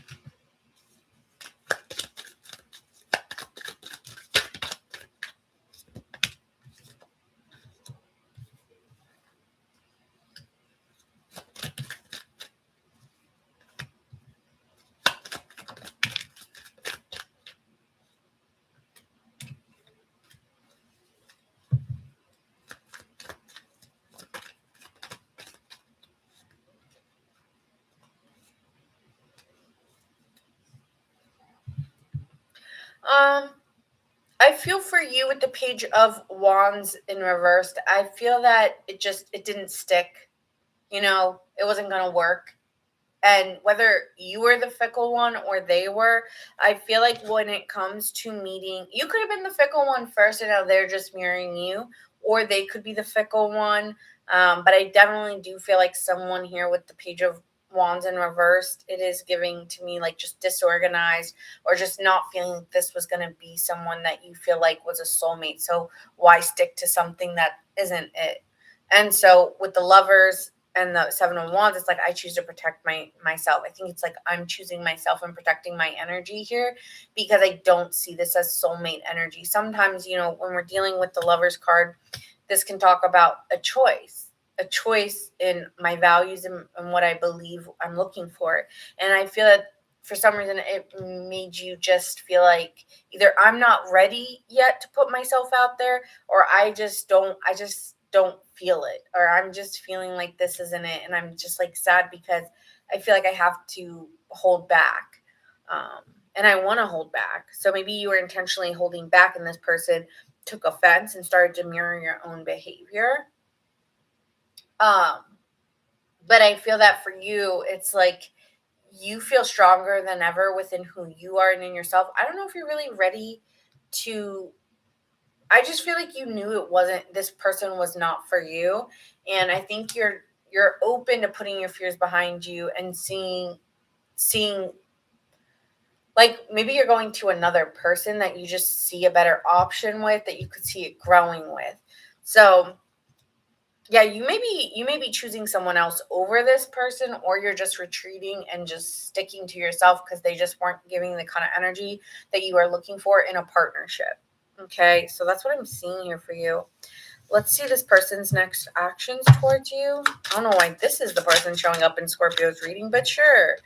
I feel for you with the Page of Wands in reversed. I feel that it didn't stick. It wasn't going to work. And whether you were the fickle one or they were, I feel like when it comes to meeting, you could have been the fickle one first and now they're just mirroring you, or they could be the fickle one. But I definitely do feel like someone here with the Page of Wands in reversed, it is giving to me like just disorganized, or just not feeling like this was going to be someone that you feel like was a soulmate. So why stick to something that isn't it? And so with the Lovers and the 7 of Wands, it's like I choose to protect myself. I think it's like I'm choosing myself and protecting my energy here, because I don't see this as soulmate energy. Sometimes, when we're dealing with the Lovers card, this can talk about a choice in my values and what I believe I'm looking for. And I feel that for some reason it made you just feel like either I'm not ready yet to put myself out there, or I just don't feel it, or I'm just feeling like this isn't it, and I'm just like sad because I feel like I have to hold back, and I want to hold back. So maybe you were intentionally holding back and this person took offense and started to mirror your own behavior. But I feel that for you, it's like you feel stronger than ever within who you are and in yourself. I don't know if you're really ready to I just feel like you knew this person was not for you. And I think you're open to putting your fears behind you and seeing, like maybe you're going to another person that you just see a better option with, that you could see it growing with. So yeah, you may be choosing someone else over this person, or you're just retreating and just sticking to yourself because they just weren't giving the kind of energy that you are looking for in a partnership. Okay, so that's what I'm seeing here for you. Let's see this person's next actions towards you. I don't know why this is the person showing up in Scorpio's reading, but sure.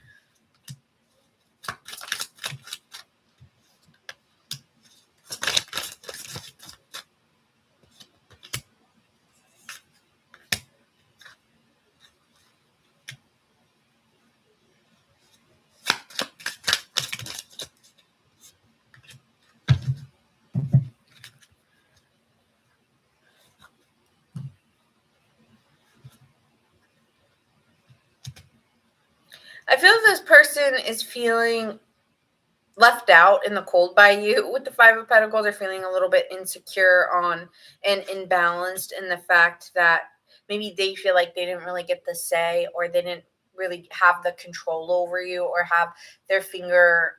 I feel this person is feeling left out in the cold by you with the Five of Pentacles. Are feeling a little bit insecure on and imbalanced in the fact that maybe they feel like they didn't really get the say, or they didn't really have the control over you, or have their finger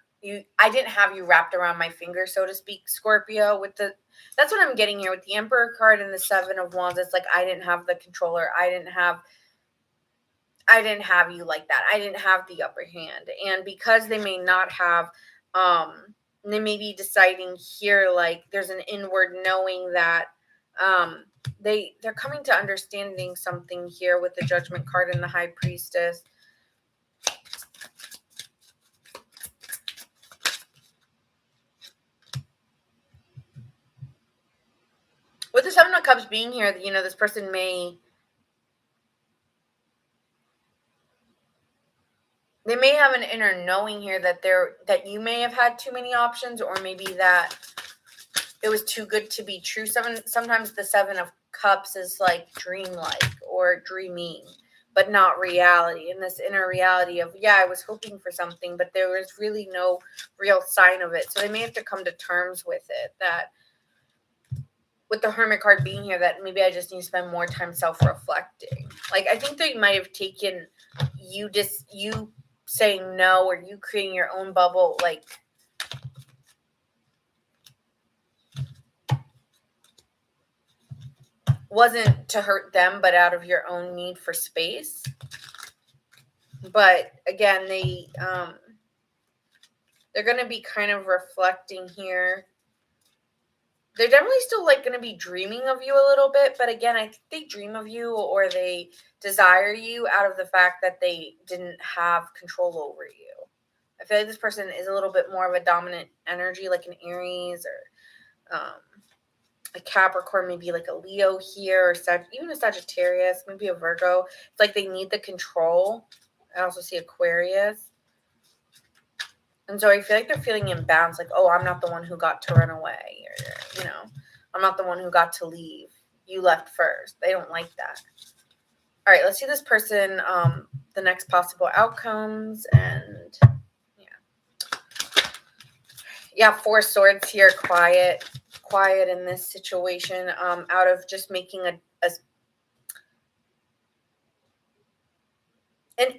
I didn't have you wrapped around my finger, so to speak, Scorpio. That's what I'm getting here with the Emperor card and the Seven of Wands. It's like I didn't have the controller. I didn't have you like that. I didn't have the upper hand. And because they may not have, they may be deciding here, like there's an inward knowing that they're coming to understanding something here with the Judgment card and the High Priestess. With the Seven of Cups being here, this person may have an inner knowing here that you may have had too many options, or maybe that it was too good to be true. Sometimes the Seven of Cups is like dreamlike or dreaming, but not reality. And this inner reality of, yeah, I was hoping for something, but there was really no real sign of it. So they may have to come to terms with it, that with the Hermit card being here, that maybe I just need to spend more time self-reflecting. Like, I think they might have taken you saying no, or you creating your own bubble, like wasn't to hurt them, but out of your own need for space. But again, they're going to be kind of reflecting here. They're definitely still like going to be dreaming of you a little bit, but again, I think they dream of you, or they desire you out of the fact that they didn't have control over you. I feel like this person is a little bit more of a dominant energy, like an Aries, or a Capricorn, maybe like a Leo here, or even a Sagittarius, maybe a Virgo. It's like they need the control. I also see Aquarius. And so I feel like they're feeling imbalanced, like, oh, I'm not the one who got to run away, or, I'm not the one who got to leave. You left first. They don't like that. All right, let's see this person, the next possible outcomes, and yeah, Four Swords here, quiet in this situation, out of just making an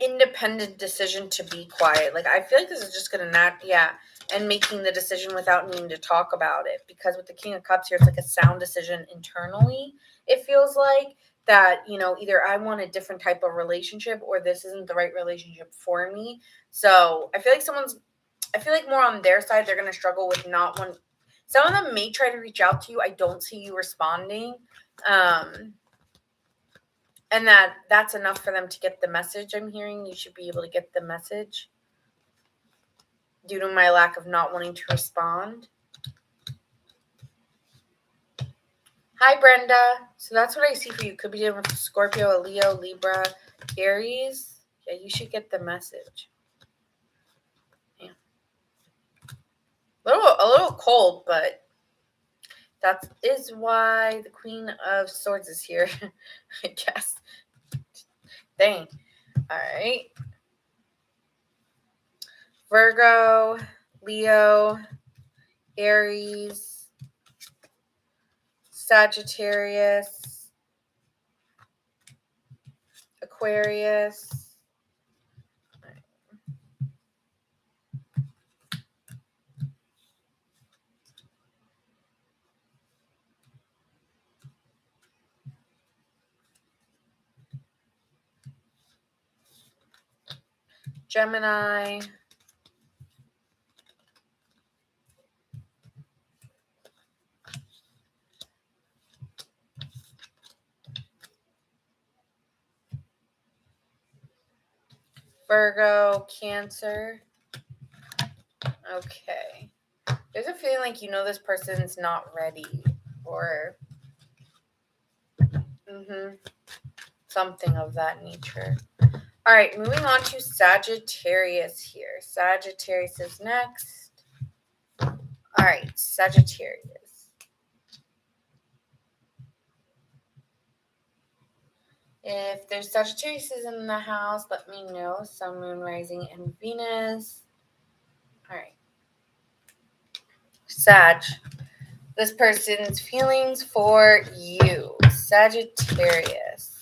independent decision to be quiet. Like, I feel like this is just going to and making the decision without needing to talk about it. Because with the King of Cups here, it's like a sound decision internally. It feels like that, either I want a different type of relationship, or this isn't the right relationship for me. So I feel like more on their side, they're going to struggle with not one. Some of them may try to reach out to you. I don't see you responding. And that's enough for them to get the message. I'm hearing you should be able to get the message due to my lack of not wanting to respond. Hi, Brenda. So that's what I see for you. Could be dealing with Scorpio, a Leo, Libra, Aries. Yeah, you should get the message. Yeah. A little cold, but that is why the Queen of Swords is here, I guess. Dang. All right. Virgo, Leo, Aries, Sagittarius, Aquarius, Gemini, Virgo, Cancer. Okay. There's a feeling like you know this person's not ready, or something of that nature. All right, moving on to Sagittarius here. Sagittarius is next. All right, Sagittarius. If there's Sagittarius in the house, let me know. Sun, Moon, Rising, and Venus. All right. Sag. This person's feelings for you. Sagittarius.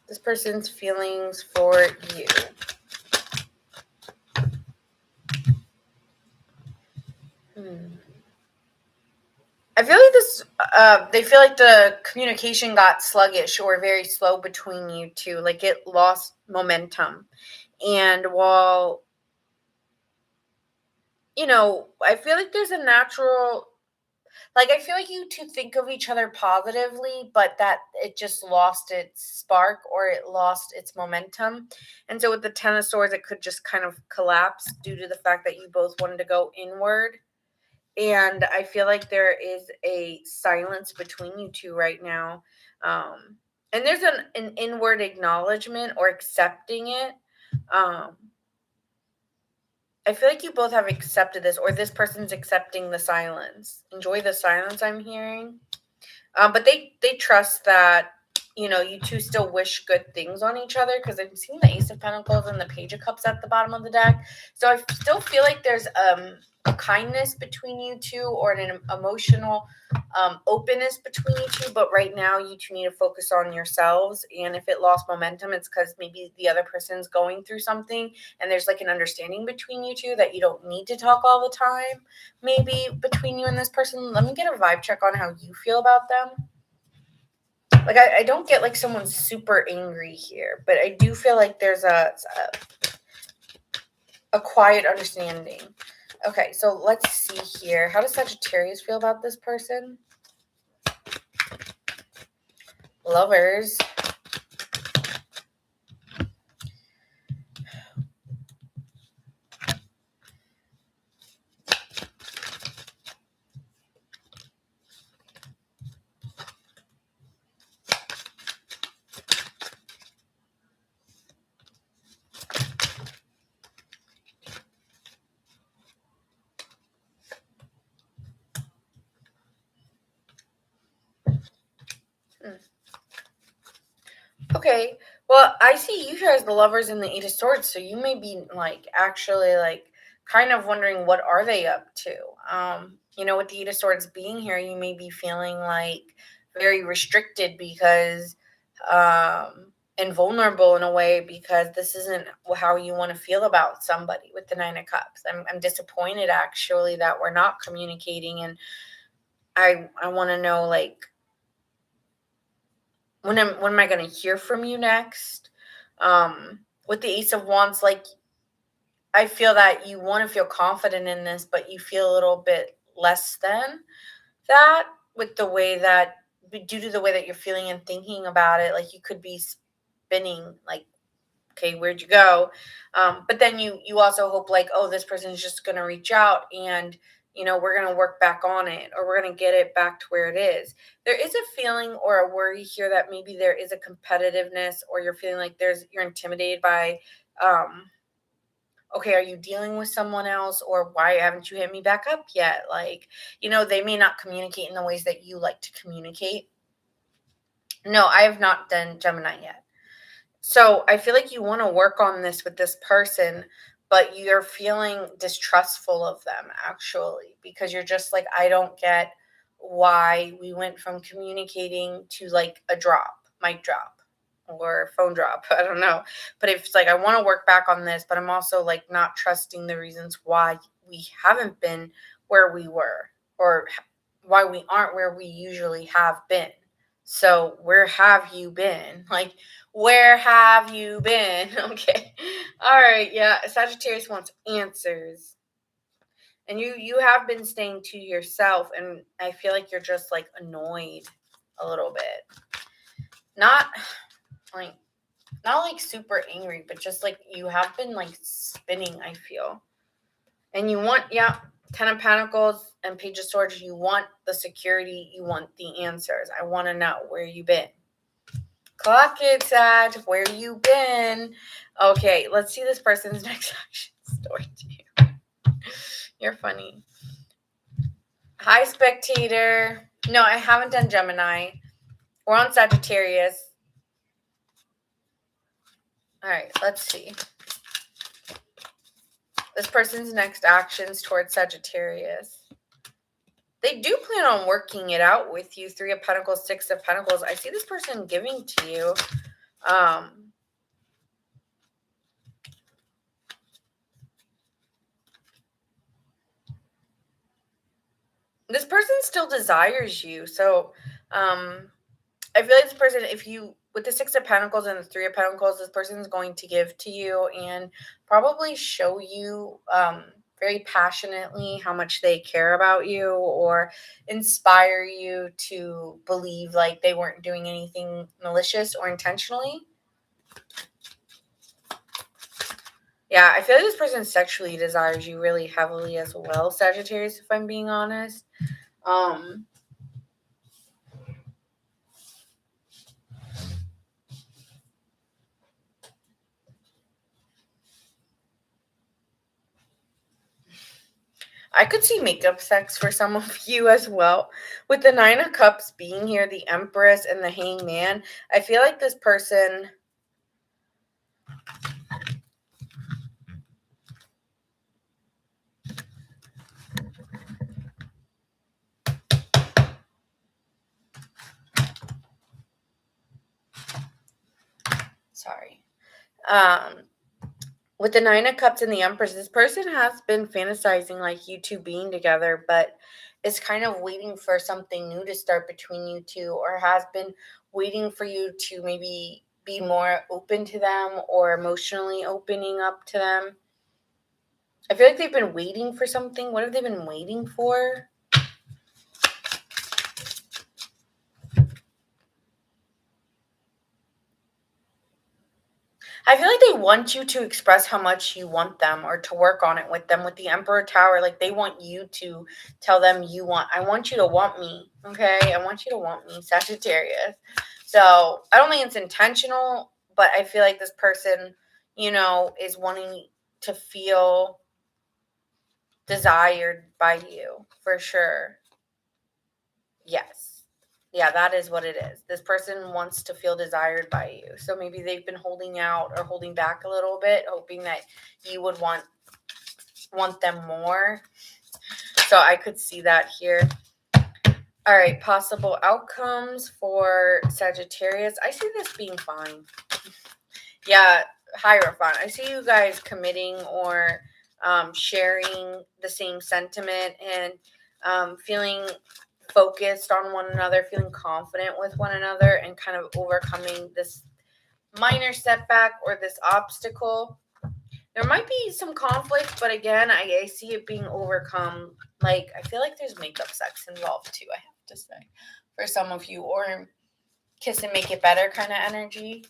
This person's feelings for you. I feel like this, they feel like the communication got sluggish or very slow between you two. Like it lost momentum. And while, I feel like there's a natural, like I feel like you two think of each other positively, but that it just lost its spark or it lost its momentum. And so with the Ten of Swords, it could just kind of collapse due to the fact that you both wanted to go inward. And I feel like there is a silence between you two right now. And there's an inward acknowledgement or accepting it. I feel like you both have accepted this, or this person's accepting the silence. Enjoy the silence, I'm hearing. But they trust that, you two still wish good things on each other, because I'm seeing the Ace of Pentacles and the Page of Cups at the bottom of the deck. So I still feel like there's a kindness between you two, or an emotional openness between you two. But right now, you two need to focus on yourselves. And if it lost momentum, it's because maybe the other person's going through something, and there's like an understanding between you two that you don't need to talk all the time. Maybe between you and this person. Let me get a vibe check on how you feel about them. Like, I don't get like someone super angry here, but I do feel like there's a quiet understanding. Okay, so let's see here. How does Sagittarius feel about this person? Lovers. Okay, well, I see you here as the Lovers and the Eight of Swords, so you may be like actually like kind of wondering what are they up to. With the Eight of Swords being here, you may be feeling like very restricted because and vulnerable in a way, because this isn't how you want to feel about somebody. With the Nine of Cups, I'm disappointed actually that we're not communicating, and I want to know, like, when am I going to hear from you next? With the Ace of Wands, like, I feel that you want to feel confident in this, but you feel a little bit less than that, with the way that, due to the way that you're feeling and thinking about it. Like, you could be spinning, like, okay, where'd you go? But then you also hope, like, oh, this person is just going to reach out, and we're going to work back on it, or we're going to get it back to where it is. There is a feeling or a worry here that maybe there is a competitiveness, or you're feeling like you're intimidated by, okay, are you dealing with someone else, or why haven't you hit me back up yet? Like, they may not communicate in the ways that you like to communicate. No, I have not done Gemini yet. So I feel like you want to work on this with this person, but you're feeling distrustful of them actually, because you're just like, I don't get why we went from communicating to like a drop, mic drop or phone drop. I don't know. But it's like, I want to work back on this, but I'm also like not trusting the reasons why we haven't been where we were, or why we aren't where we usually have been. So where have you been? Like, where have you been? Okay. All right. Yeah. Sagittarius wants answers. And you have been staying to yourself, and I feel like you're just like annoyed a little bit. Not like not like super angry, but just like you have been like spinning, I feel. And you want, yeah, Ten of Pentacles and Page of Swords, you want the security, you want the answers. I want to know where you been. Clock it, Sag. Where you been? Okay, let's see this person's next action story to you. You're funny. Hi, Spectator. No, I haven't done Gemini. We're on Sagittarius. All right, let's see. This person's next actions towards Sagittarius. They do plan on working it out with you. Three of Pentacles, Six of Pentacles. I see this person giving to you. This person still desires you. So I feel like this person, if you, with the Six of Pentacles and the Three of Pentacles, this person is going to give to you and probably show you very passionately how much they care about you, or inspire you to believe like they weren't doing anything malicious or intentionally. Yeah, I feel like this person sexually desires you really heavily as well, Sagittarius, if I'm being honest. I could see makeup sex for some of you as well. With the Nine of Cups being here, the Empress, and the Hangman, I feel like this person... Sorry. With the Nine of Cups and the Empress, this person has been fantasizing like you two being together, but is kind of waiting for something new to start between you two, or has been waiting for you to maybe be more open to them or emotionally opening up to them. I feel like they've been waiting for something. What have they been waiting for? I feel like they want you to express how much you want them, or to work on it with them. With the Emperor Tower, like they want you to tell them I want you to want me, okay? I want you to want me, Sagittarius. So I don't think it's intentional, but I feel like this person, is wanting to feel desired by you, for sure. Yes. Yeah, that is what it is. This person wants to feel desired by you. So maybe they've been holding out or holding back a little bit, hoping that you would want them more. So I could see that here. All right, possible outcomes for Sagittarius. I see this being fine. Yeah, Hierophant. I see you guys committing or sharing the same sentiment, and feeling focused on one another, feeling confident with one another, and kind of overcoming this minor setback or this obstacle. There might be some conflict, but again, I see it being overcome. Like, I feel like there's makeup sex involved too, I have to say, for some of you, or kiss and make it better kind of energy.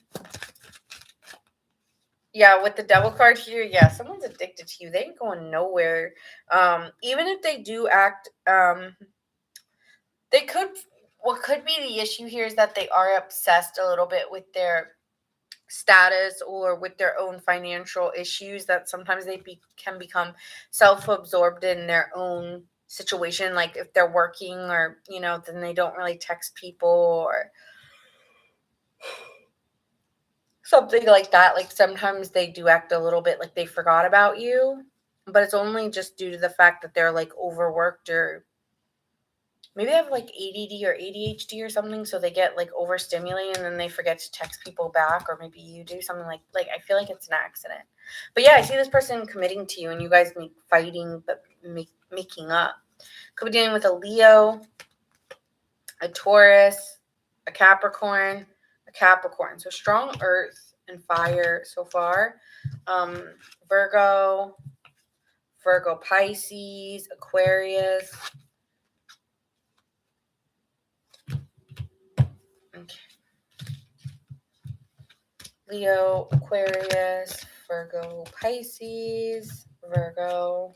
Yeah, with the Devil card here, yeah, someone's addicted to you. They ain't going nowhere. Even if they do act, they could... What could be the issue here is that they are obsessed a little bit with their status, or with their own financial issues, that sometimes they can become self-absorbed in their own situation. Like if they're working, or then they don't really text people, or something like that. Like sometimes they do act a little bit like they forgot about you, but it's only just due to the fact that they're like overworked, or maybe they have like ADD or ADHD or something, so they get like overstimulated and then they forget to text people back, or maybe you do something like I feel like it's an accident. But yeah, I see this person committing to you and you guys fighting but making up. Could be dealing with a Leo, a Taurus, a Capricorn, a Capricorn. So strong earth and fire so far. Virgo, Pisces, Aquarius. Okay. Leo, Aquarius, Virgo, Pisces, Virgo,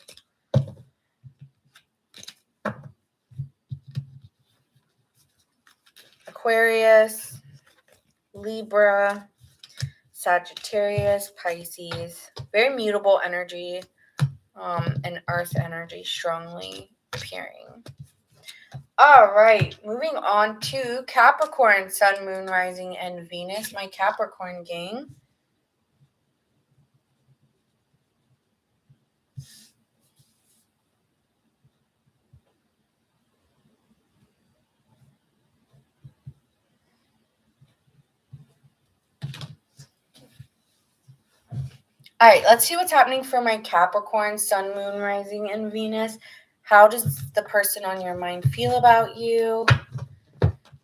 Aquarius, Libra, Sagittarius, Pisces. Very mutable energy, and earth energy strongly appearing. All right, moving on to Capricorn, Sun, Moon, Rising, and Venus. My Capricorn gang. All right, let's see what's happening for my Capricorn, Sun, Moon, Rising, and Venus. How does the person on your mind feel about you?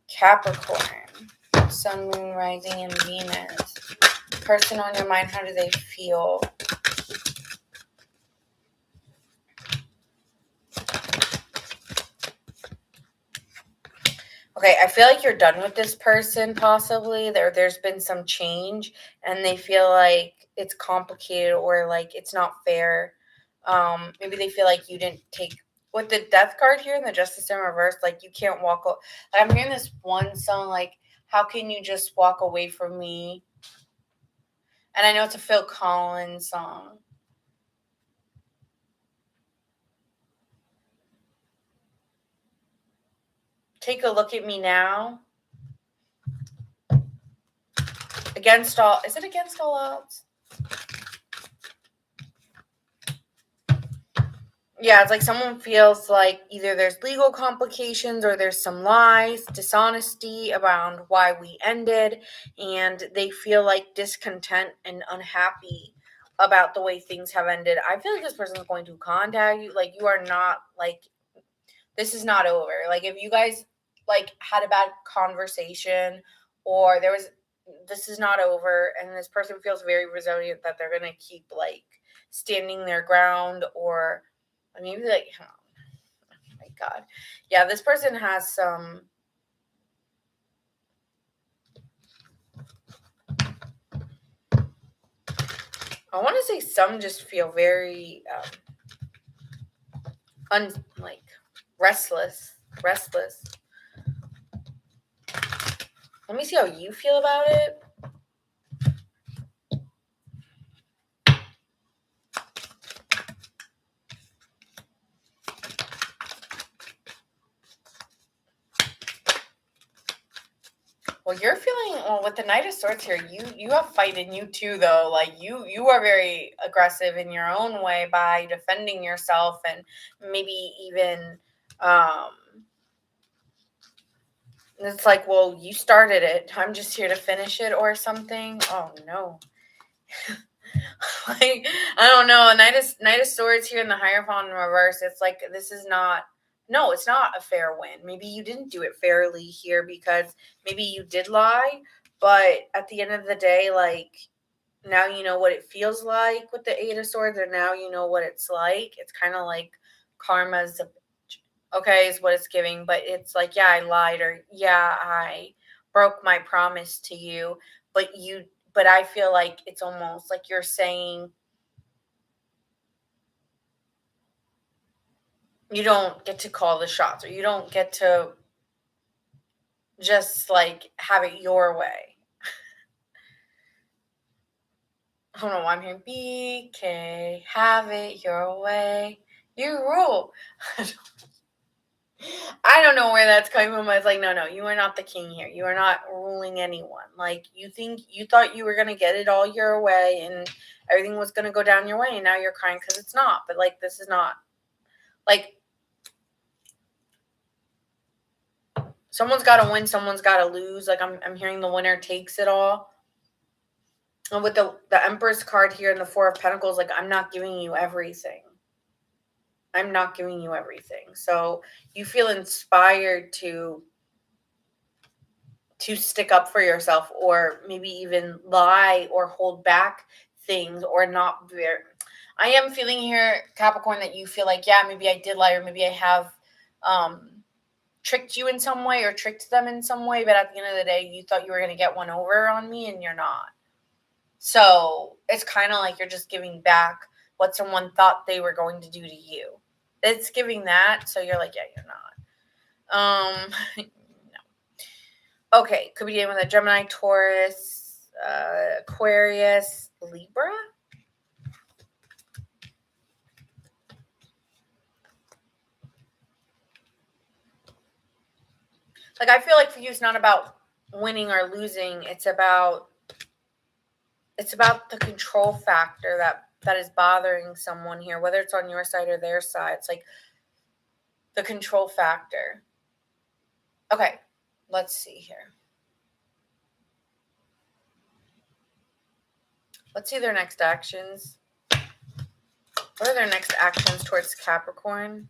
Capricorn, Sun, Moon, Rising, and Venus. Person on your mind, how do they feel? Okay, I feel like you're done with this person, possibly. There's been some change, and they feel like it's complicated or like it's not fair. Maybe they feel like you didn't take with the death card here and the justice in reverse. Like you can't walk. Like I'm hearing this one song, like "How can you just walk away from me?" And I know it's a Phil Collins song. Take a look at me now. Against all, is it against all odds? Yeah, it's like someone feels like either there's legal complications or there's some lies, dishonesty around why we ended, and they feel like discontent and unhappy about the way things have ended. I feel like this person is going to contact you. Like you are not like, this is not over. Like if you guys like had a bad conversation or there was, this is not over, and this person feels very resilient that they're gonna keep like standing their ground, or maybe like, oh my god, yeah, this person has some. I want to say some just feel very like restless. Let me see how you feel about it. Well, you're feeling, well with the Knight of Swords here. You have fight in you too, though. Like you are very aggressive in your own way by defending yourself, and maybe even it's like, well, you started it. I'm just here to finish it, or something. Oh no. Like I don't know. Knight of Swords here in the Hierophant in reverse. It's like this is not. No, it's not a fair win. Maybe you didn't do it fairly here because maybe you did lie, but at the end of the day, like now you know what it feels like with the Eight of Swords, and now you know what it's like. It's kind of like karma's okay, is what it's giving, but it's like, yeah, I lied, or yeah, I broke my promise to you, but I feel like it's almost like you're saying you don't get to call the shots, or you don't get to just like have it your way. I don't know why I'm hearing BK, have it your way. You rule. I don't know where that's coming from. I was like, no, you are not the king here. You are not ruling anyone. Like, you thought you were going to get it all your way and everything was going to go down your way, and now you're crying because it's not. But, like, this is not. Like, someone's got to win, someone's got to lose. Like, I'm hearing the winner takes it all. And with the Empress card here and the Four of Pentacles, like, I'm not giving you everything. I'm not giving you everything. So you feel inspired to stick up for yourself, or maybe even lie or hold back things, or not very. I am feeling here, Capricorn, that you feel like, yeah, maybe I did lie, or maybe I have tricked you in some way or tricked them in some way, but at the end of the day, you thought you were going to get one over on me and you're not. So it's kind of like you're just giving back what someone thought they were going to do to you. It's giving that, so you're like, yeah, you're not. No. Okay, could be dealing with a Gemini, Taurus, Aquarius, Libra. Like, I feel like for you, it's not about winning or losing. It's about the control factor that is bothering someone here, whether it's on your side or their side. It's like the control factor. Okay, let's see here. Let's see their next actions. What are their next actions towards Capricorn?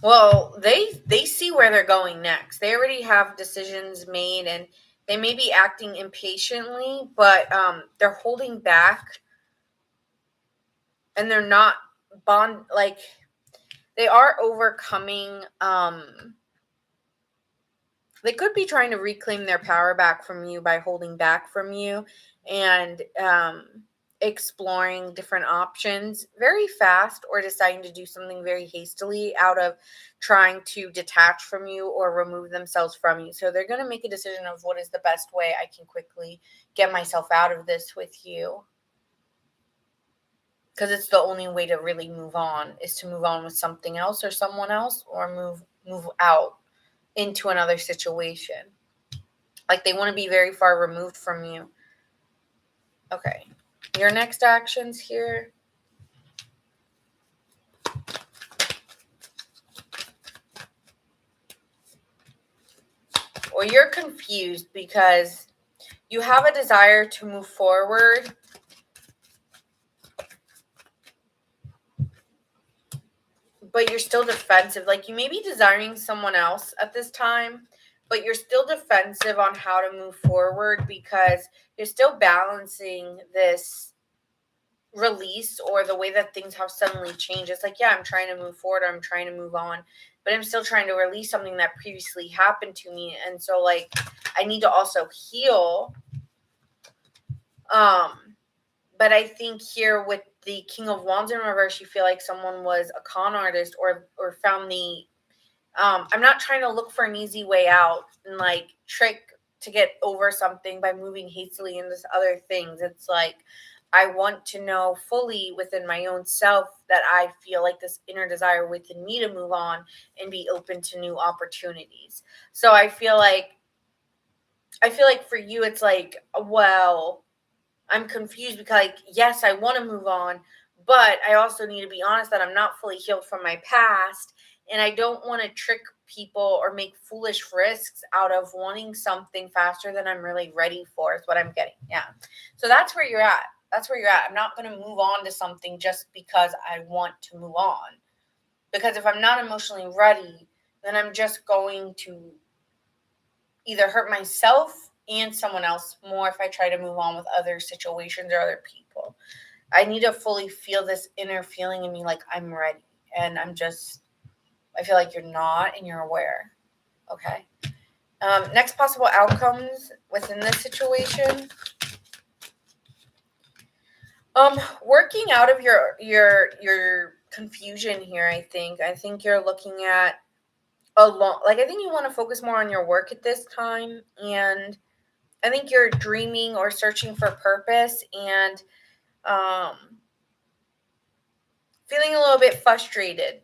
Well, they see where they're going next. They already have decisions made, and they may be acting impatiently, but they're holding back, and they're not like, they are overcoming. They could be trying to reclaim their power back from you by holding back from you and exploring different options very fast, or deciding to do something very hastily out of trying to detach from you or remove themselves from you. So they're going to make a decision of what is the best way I can quickly get myself out of this with you. Because it's the only way to really move on, is to move on with something else or someone else, or move out into another situation. Like, they want to be very far removed from you. Okay. Your next actions here. Well, you're confused because you have a desire to move forward, but you're still defensive. Like, you may be desiring someone else at this time, but you're still defensive on how to move forward because you're still balancing this release, or the way that things have suddenly changed. It's like, yeah, I'm trying to move forward, or I'm trying to move on, but I'm still trying to release something that previously happened to me. And so, like, I need to also heal. But I think here with the King of Wands in reverse, you feel like someone was a con artist, or found the I'm not trying to look for an easy way out and, like, trick to get over something by moving hastily into other things. It's like, I want to know fully within my own self that I feel like this inner desire within me to move on and be open to new opportunities. So I feel like for you, it's like, well, I'm confused because, like, yes, I want to move on, but I also need to be honest that I'm not fully healed from my past, and I don't want to trick people or make foolish risks out of wanting something faster than I'm really ready for, is what I'm getting. Yeah. So that's where you're at. I'm not going to move on to something just because I want to move on. Because if I'm not emotionally ready, then I'm just going to either hurt myself and someone else more if I try to move on with other situations or other people. I need to fully feel this inner feeling in me, like, I'm ready. And I feel like you're not, and you're aware. Okay. Next possible outcomes within this situation. Working out of your confusion here, I think you're looking at I think you want to focus more on your work at this time, and I think you're dreaming or searching for purpose, and Feeling a little bit frustrated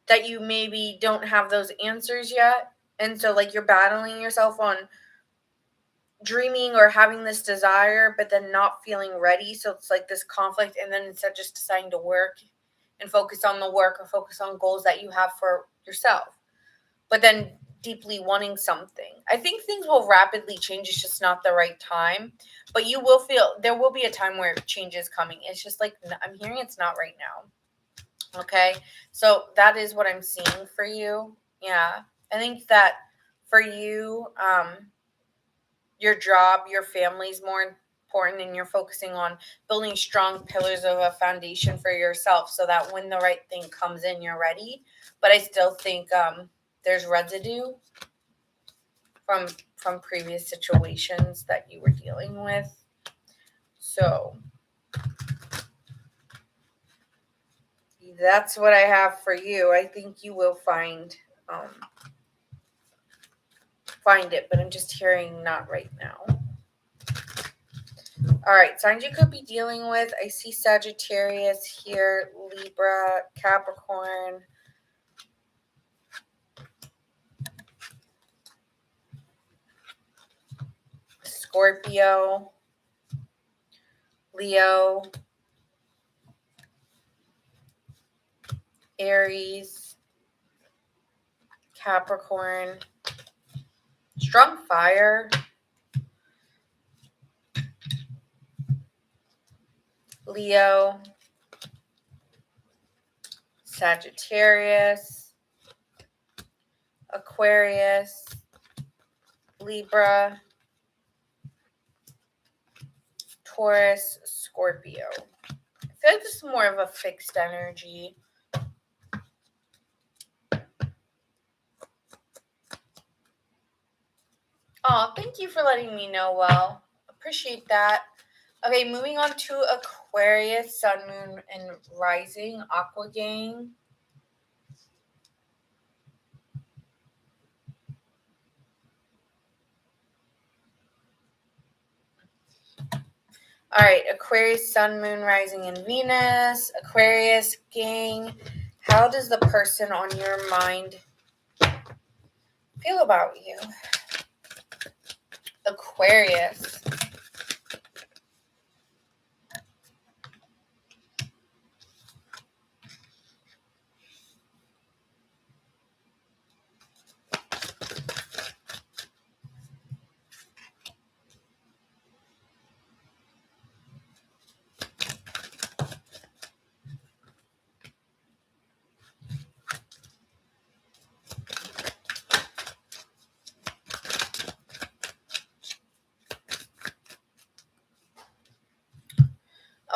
that you maybe don't have those answers yet. And so, like, you're battling yourself on dreaming or having this desire, but then not feeling ready. So it's like this conflict. And then instead, just deciding to work and focus on the work or focus on goals that you have for yourself, but then deeply wanting something. I think things will rapidly change. It's just not the right time. But you will feel there will be a time where change is coming. It's just like I'm hearing it's not right now. Okay. So that is what I'm seeing for you. Yeah. I think that for you, your job, your family's more important, and you're focusing on building strong pillars of a foundation for yourself so that when the right thing comes in, you're ready. But I still think there's residue from previous situations that you were dealing with. So that's what I have for you. I think you will find it, but I'm just hearing not right now. All right, signs you could be dealing with. I see Sagittarius here, Libra, Capricorn, Scorpio, Leo, Aries, Capricorn, strong fire, Leo, Sagittarius, Aquarius, Libra, Taurus, Scorpio. I feel like this is more of a fixed energy. Oh, thank you for letting me know. Well, appreciate that. Okay, moving on to Aquarius, Sun, Moon, and Rising, Aqua Gang. All right, Aquarius, Sun, Moon, Rising, and Venus. Aquarius gang, how does the person on your mind feel about you? Aquarius.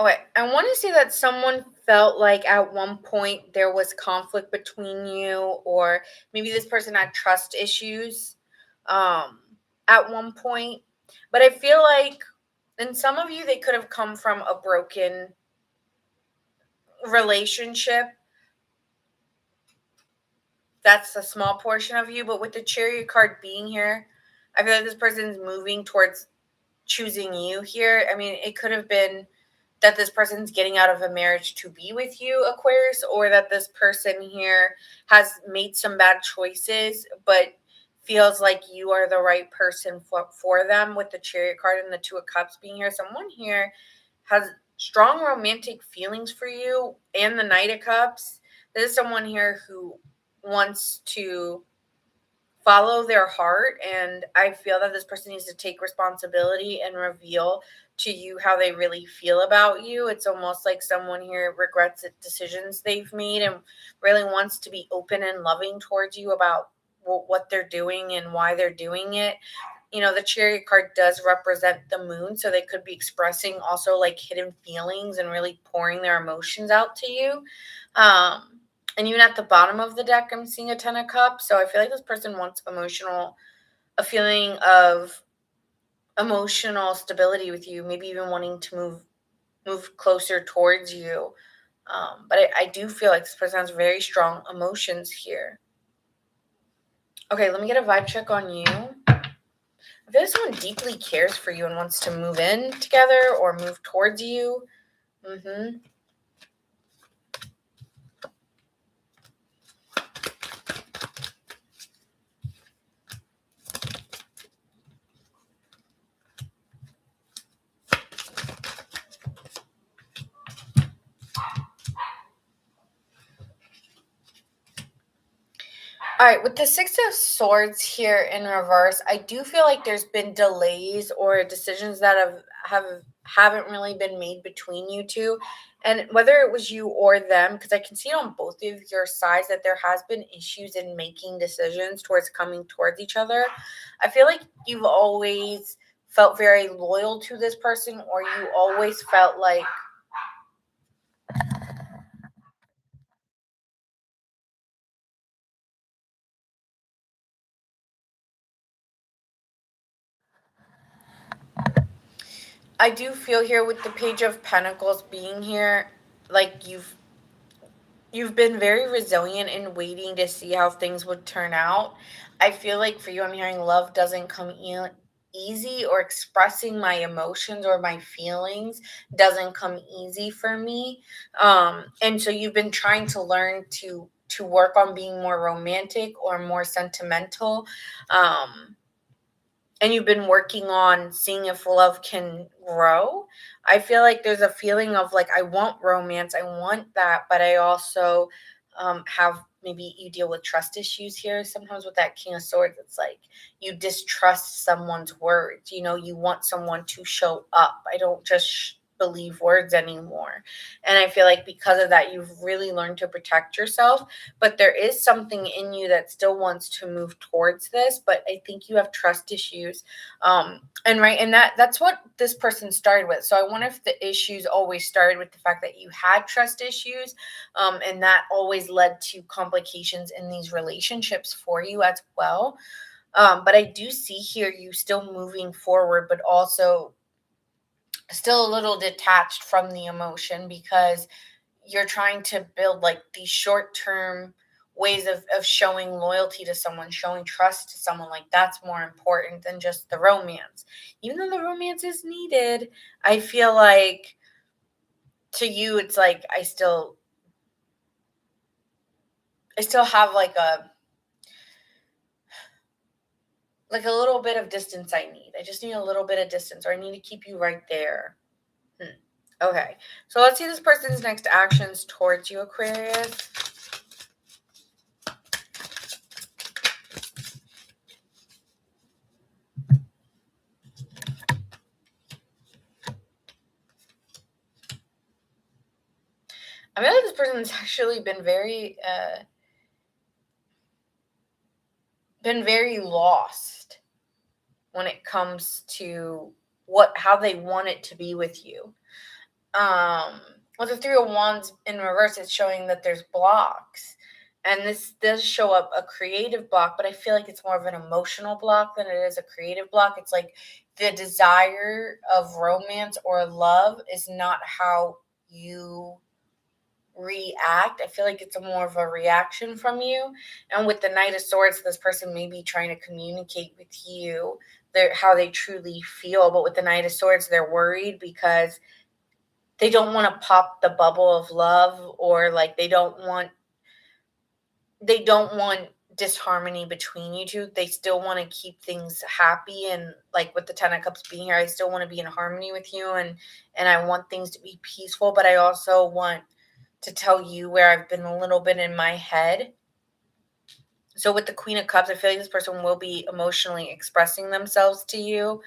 Okay, I want to say that someone felt like at one point there was conflict between you, or maybe this person had trust issues at one point. But I feel like in some of you, they could have come from a broken relationship. That's a small portion of you. But with the Chariot card being here, I feel like this person's moving towards choosing you here. I mean, it could have been that this person's getting out of a marriage to be with you, Aquarius, or that this person here has made some bad choices, but feels like you are the right person for them, with the Chariot card and the Two of Cups being here. Someone here has strong romantic feelings for you, and the Knight of Cups. This is someone here who wants to follow their heart, and I feel that this person needs to take responsibility and reveal to you how they really feel about you. It's almost like someone here regrets the decisions they've made and really wants to be open and loving towards you about what they're doing and why they're doing it. You know, the Chariot card does represent the moon, so they could be expressing also like hidden feelings and really pouring their emotions out to you. And even at the bottom of the deck, I'm seeing a Ten of Cups. So I feel like this person wants a feeling of emotional stability with you, maybe even wanting to move closer towards you. But I do feel like this person has very strong emotions here. Okay, let me get a vibe check on you. I This one deeply cares for you and wants to move in together or move towards you. All right, with the Six of Swords here in reverse, I do feel like there's been delays or decisions that haven't really been made between you two. And whether it was you or them, because I can see it on both of your sides that there has been issues in making decisions towards coming towards each other. I feel like you've always felt very loyal to this person, or you always felt like I do feel here with the Page of Pentacles being here, like you've been very resilient in waiting to see how things would turn out. I feel like for you, I'm hearing love doesn't come easy, or expressing my emotions or my feelings doesn't come easy for me. And so you've been trying to learn to work on being more romantic or more sentimental. And you've been working on seeing if love can grow. I feel like there's a feeling of like, I want romance, I want that, but I also have, maybe you deal with trust issues here. Sometimes with that King of Swords, it's like you distrust someone's words. You want someone to show up. I don't just believe words anymore. And I feel like because of that, you've really learned to protect yourself. But there is something in you that still wants to move towards this. But I think you have trust issues. And that's what this person started with. So I wonder if the issues always started with the fact that you had trust issues, and that always led to complications in these relationships for you as well. But I do see here you still moving forward, but also still a little detached from the emotion, because you're trying to build like these short-term ways of showing loyalty to someone, showing trust to someone. Like that's more important than just the romance. Even though the romance is needed, I feel like to you it's like I still have like a little bit of distance I need. I just need a little bit of distance, or I need to keep you right there. Okay, so let's see this person's next actions towards you, Aquarius. I feel like this person's actually been very lost when it comes to how they want it to be with you. With the Three of Wands in reverse, it's showing that there's blocks. And this does show up a creative block, but I feel like it's more of an emotional block than it is a creative block. It's like the desire of romance or love is not how you react. I feel like it's more of a reaction from you. And with the Knight of Swords, this person may be trying to communicate with you how they truly feel. But with the Knight of Swords, they're worried because they don't want to pop the bubble of love, or like they don't want disharmony between you two. They still want to keep things happy, and like with the Ten of Cups being here, I still want to be in harmony with you, and I want things to be peaceful, but I also want to tell you where I've been a little bit in my head. So with the Queen of Cups, I feel like this person will be emotionally expressing themselves to you.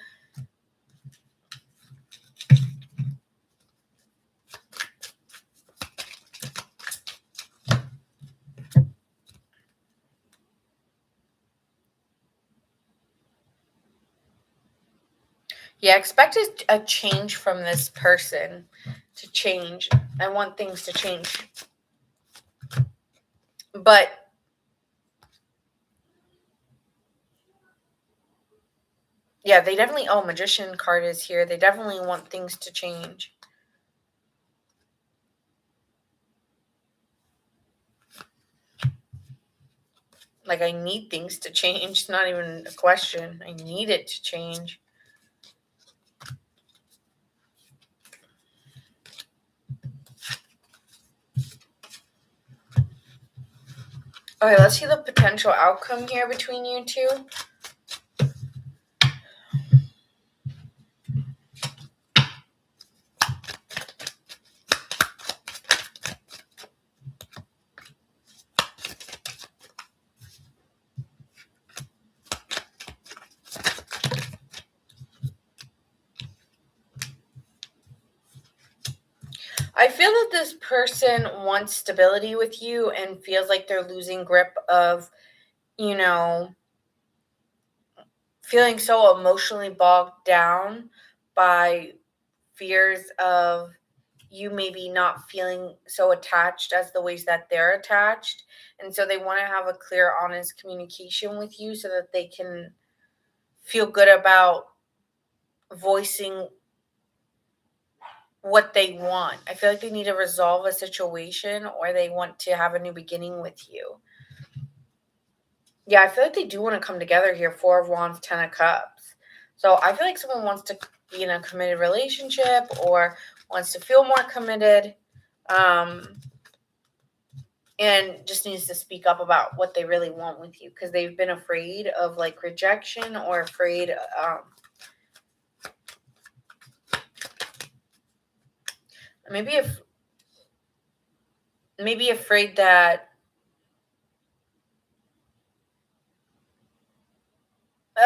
Yeah, expect a change from this person to change. I want things to change. But yeah, they definitely, Magician card is here. They definitely want things to change. Like, I need things to change. It's not even a question. I need it to change. Okay, let's see the potential outcome here between you two. I feel that this person wants stability with you and feels like they're losing grip of, feeling so emotionally bogged down by fears of you maybe not feeling so attached as the ways that they're attached. And so they want to have a clear, honest communication with you so that they can feel good about voicing what they want. I feel like they need to resolve a situation or they want to have a new beginning with you. Yeah, I feel like they do want to come together here. 4 of Wands, 10 of Cups. So I feel like someone wants to be in a committed relationship or wants to feel more committed, and just needs to speak up about what they really want with you because they've been afraid of like rejection or afraid, maybe afraid that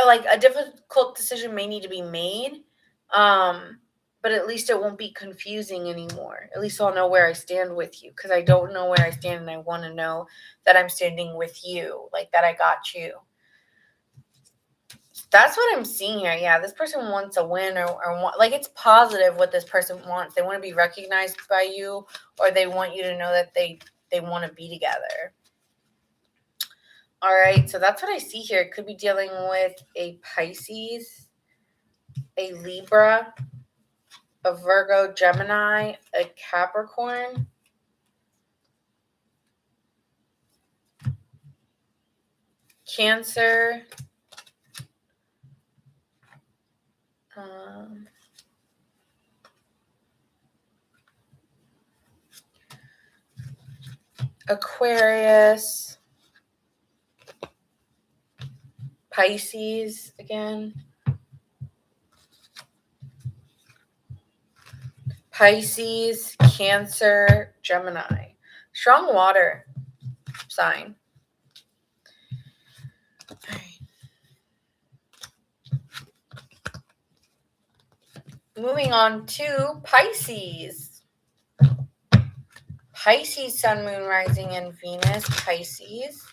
like a difficult decision may need to be made, but at least it won't be confusing anymore. At least I'll know where I stand with you because I don't know where I stand and I want to know that I'm standing with you, like that I got you. That's what I'm seeing here. Yeah, this person wants a win or want, like, it's positive what this person wants. They want to be recognized by you, or they want you to know that they want to be together. All right, so that's what I see here. It could be dealing with a Pisces, a Libra, a Virgo, Gemini, a Capricorn, Cancer, Aquarius, Pisces again, Pisces, Cancer, Gemini. Strong water sign. All right. Moving on to Pisces. Pisces, Sun, Moon, Rising, and Venus. Pisces.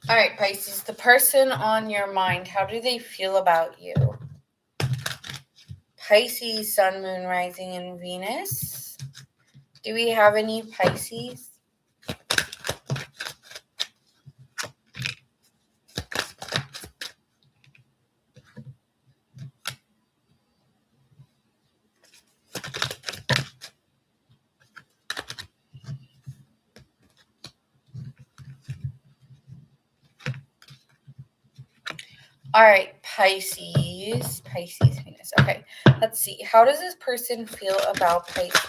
All right, Pisces, the person on your mind, how do they feel about you? Pisces, Sun, Moon, Rising, and Venus. Do we have any Pisces? All right, Pisces, Venus. Okay, let's see. How does this person feel about Pisces?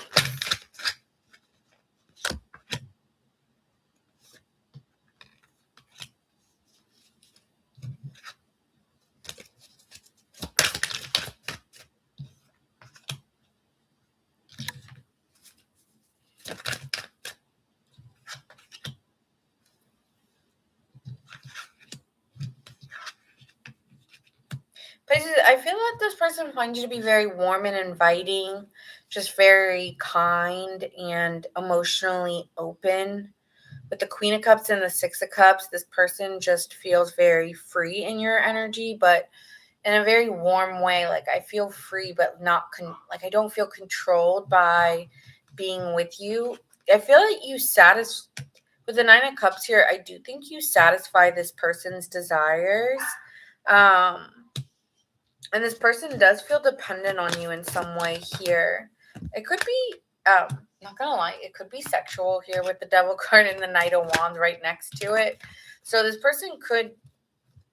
Pisces, I feel that this person finds you to be very warm and inviting, just very kind and emotionally open. With the Queen of Cups and the Six of Cups, this person just feels very free in your energy, but in a very warm way. Like I feel free, but not like I don't feel controlled by being with you. I feel like you with the Nine of Cups here. I do think you satisfy this person's desires. And this person does feel dependent on you in some way here. It could be, not gonna lie, it could be sexual here with the Devil card and the Knight of Wands right next to it. So this person could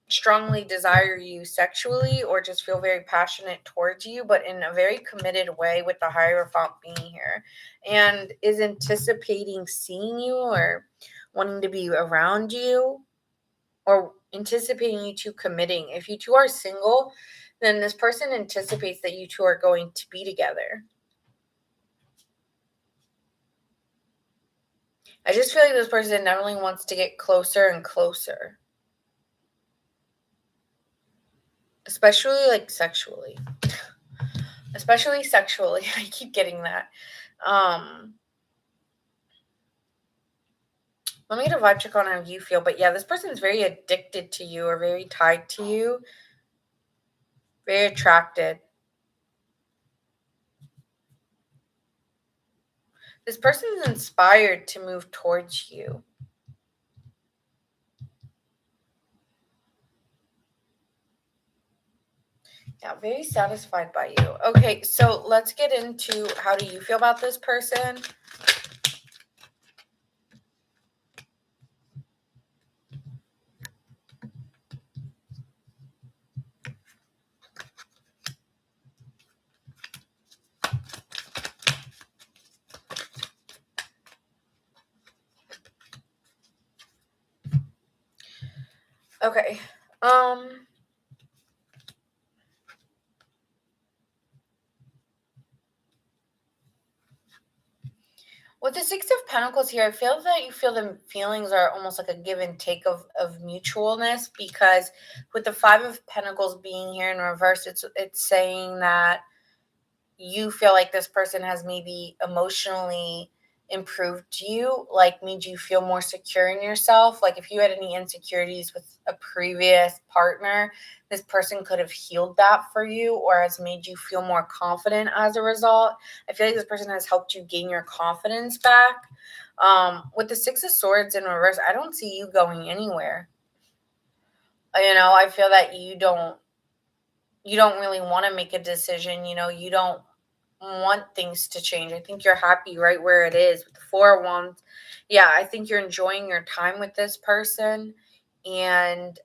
strongly desire you sexually or just feel very passionate towards you, but in a very committed way with the Hierophant being here, and is anticipating seeing you or wanting to be around you or anticipating you two committing. If you two are single, then this person anticipates that you two are going to be together. I just feel like this person definitely wants to get closer and closer. Especially like sexually. Especially sexually. I keep getting that. Let me get a vibe check on how you feel. But yeah, this person is very addicted to you or very tied to you. Very attracted. This person is inspired to move towards you. Yeah, very satisfied by you. Okay, so let's get into how do you feel about this person? Okay. With the Six of Pentacles here, I feel that you feel the feelings are almost like a give and take of mutualness, because with the Five of Pentacles being here in reverse, it's saying that you feel like this person has maybe emotionally improved you, like made you feel more secure in yourself. Like if you had any insecurities with a previous partner, this person could have healed that for you or has made you feel more confident as a result. I feel like this person has helped you gain your confidence back. With the Six of Swords in reverse, I don't see you going anywhere. I feel that you don't really want to make a decision. You don't want things to change. I think you're happy right where it is with the Four of Wands. Yeah, I think you're enjoying your time with this person, and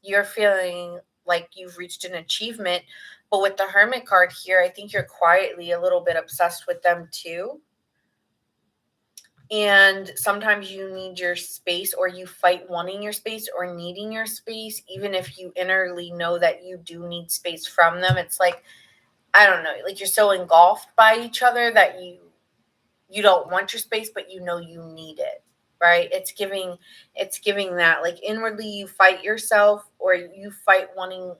you're feeling like you've reached an achievement. But with the Hermit card here, I think you're quietly a little bit obsessed with them too. And sometimes you need your space, or you fight wanting your space or needing your space, even if you innerly know that you do need space from them. It's like, I don't know, like you're so engulfed by each other that you don't want your space, but you know you need it, right? It's giving that, like inwardly you fight yourself, or you fight wanting,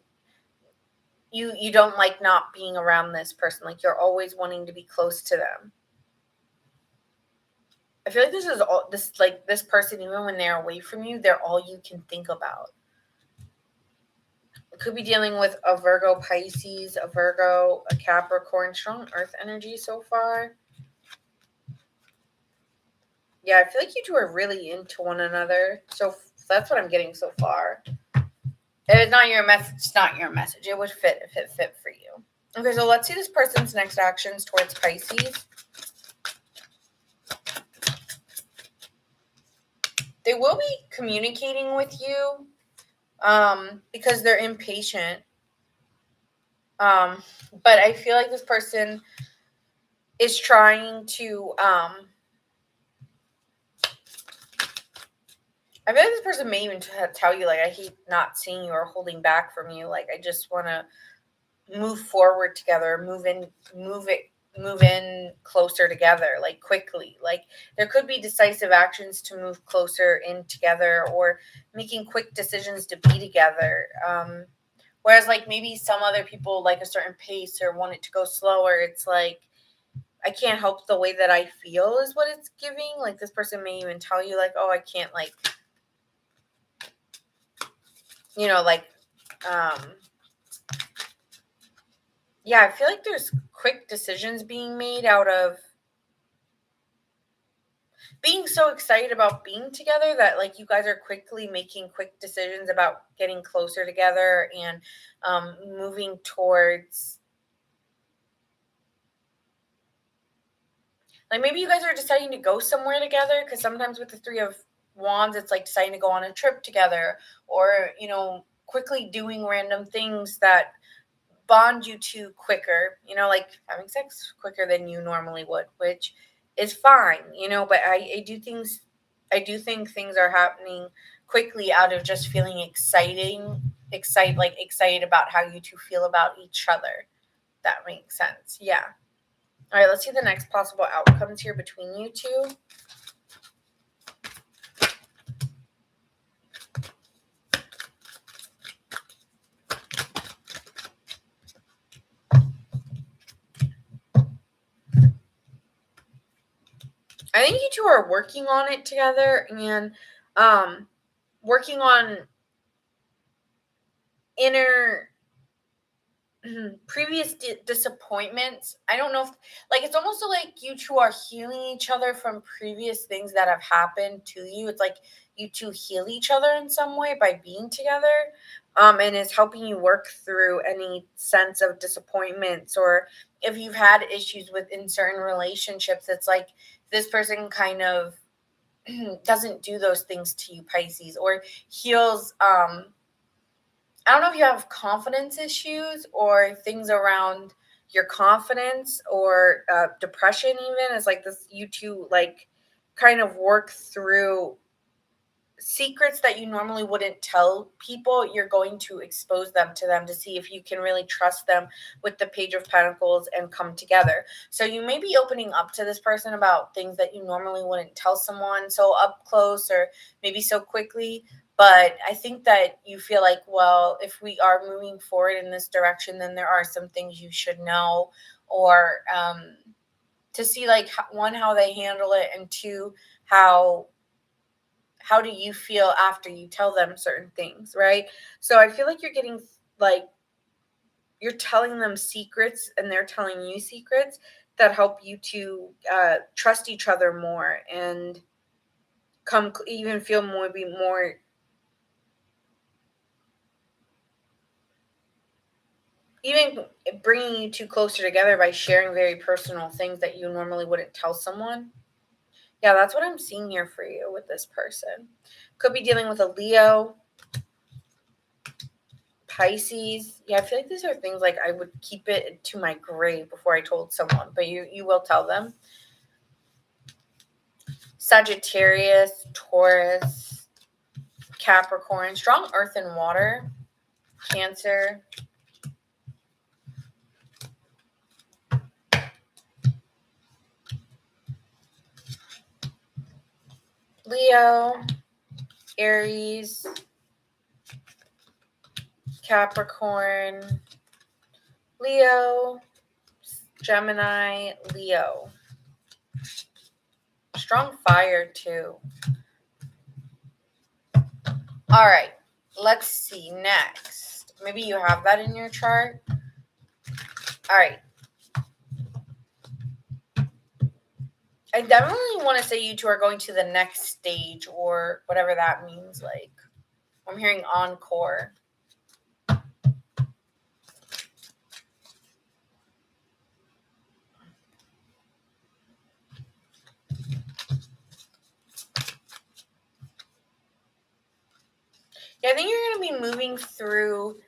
you don't like not being around this person. Like you're always wanting to be close to them. I feel like this person, even when they're away from you, they're all you can think about. It could be dealing with a Virgo, Pisces, a Virgo, a Capricorn, strong earth energy so far. Yeah, I feel like you two are really into one another. So that's what I'm getting so far. If it's not your message, it's not your message. It would fit if it fit for you. Okay, so let's see this person's next actions towards Pisces. They will be communicating with you because they're impatient. But I feel like this person is trying to I feel like this person may even tell you, like, I hate not seeing you or holding back from you. Like, I just want to move forward together, move in closer together, like quickly. Like there could be decisive actions to move closer in together, or making quick decisions to be together. Whereas like maybe some other people like a certain pace or want it to go slower. It's like, I can't help the way that I feel is what it's giving. Like this person may even tell you like, oh, I can't like Yeah, I feel like there's quick decisions being made out of being so excited about being together that like you guys are quickly making quick decisions about getting closer together and moving towards, like, maybe you guys are deciding to go somewhere together, because sometimes with the Three of Wands it's like deciding to go on a trip together, or quickly doing random things that bond you two quicker, like having sex quicker than you normally would, which is fine, but I do think things are happening quickly out of just feeling excited about how you two feel about each other. That makes sense. Yeah. All right, let's see the next possible outcomes here between you two. I think you two are working on it together and working on inner previous disappointments. I don't know if, like, it's almost like you two are healing each other from previous things that have happened to you. It's like you two heal each other in some way by being together, and it's helping you work through any sense of disappointments, or if you've had issues within certain relationships, it's like this person kind of doesn't do those things to you, Pisces, or heals I don't know if you have confidence issues or things around your confidence, or depression even. It's like this, you two like kind of work through secrets that you normally wouldn't tell people. You're going to expose them to them to see if you can really trust them with the Page of Pentacles and come together. So you may be opening up to this person about things that you normally wouldn't tell someone so up close or maybe so quickly. But I think that you feel like, well, if we are moving forward in this direction, then there are some things you should know, or to see, like, one, how they handle it, and two, how do you feel after you tell them certain things, right? So I feel like you're getting, like, you're telling them secrets and they're telling you secrets that help you to trust each other more and even feel more even bringing you two closer together by sharing very personal things that you normally wouldn't tell someone. Yeah, that's what I'm seeing here for you with this person. Could be dealing with a Leo, Pisces. Yeah, I feel like these are things like I would keep it to my grave before I told someone, but you will tell them. Sagittarius, Taurus, Capricorn, strong earth and water, Cancer, Leo, Aries, Capricorn, Leo, Gemini, Leo. Strong fire too. All right, let's see next. Maybe you have that in your chart. All right. I definitely want to say you two are going to the next stage, or whatever that means. Like, I'm hearing encore. Yeah, I think you're going to be moving through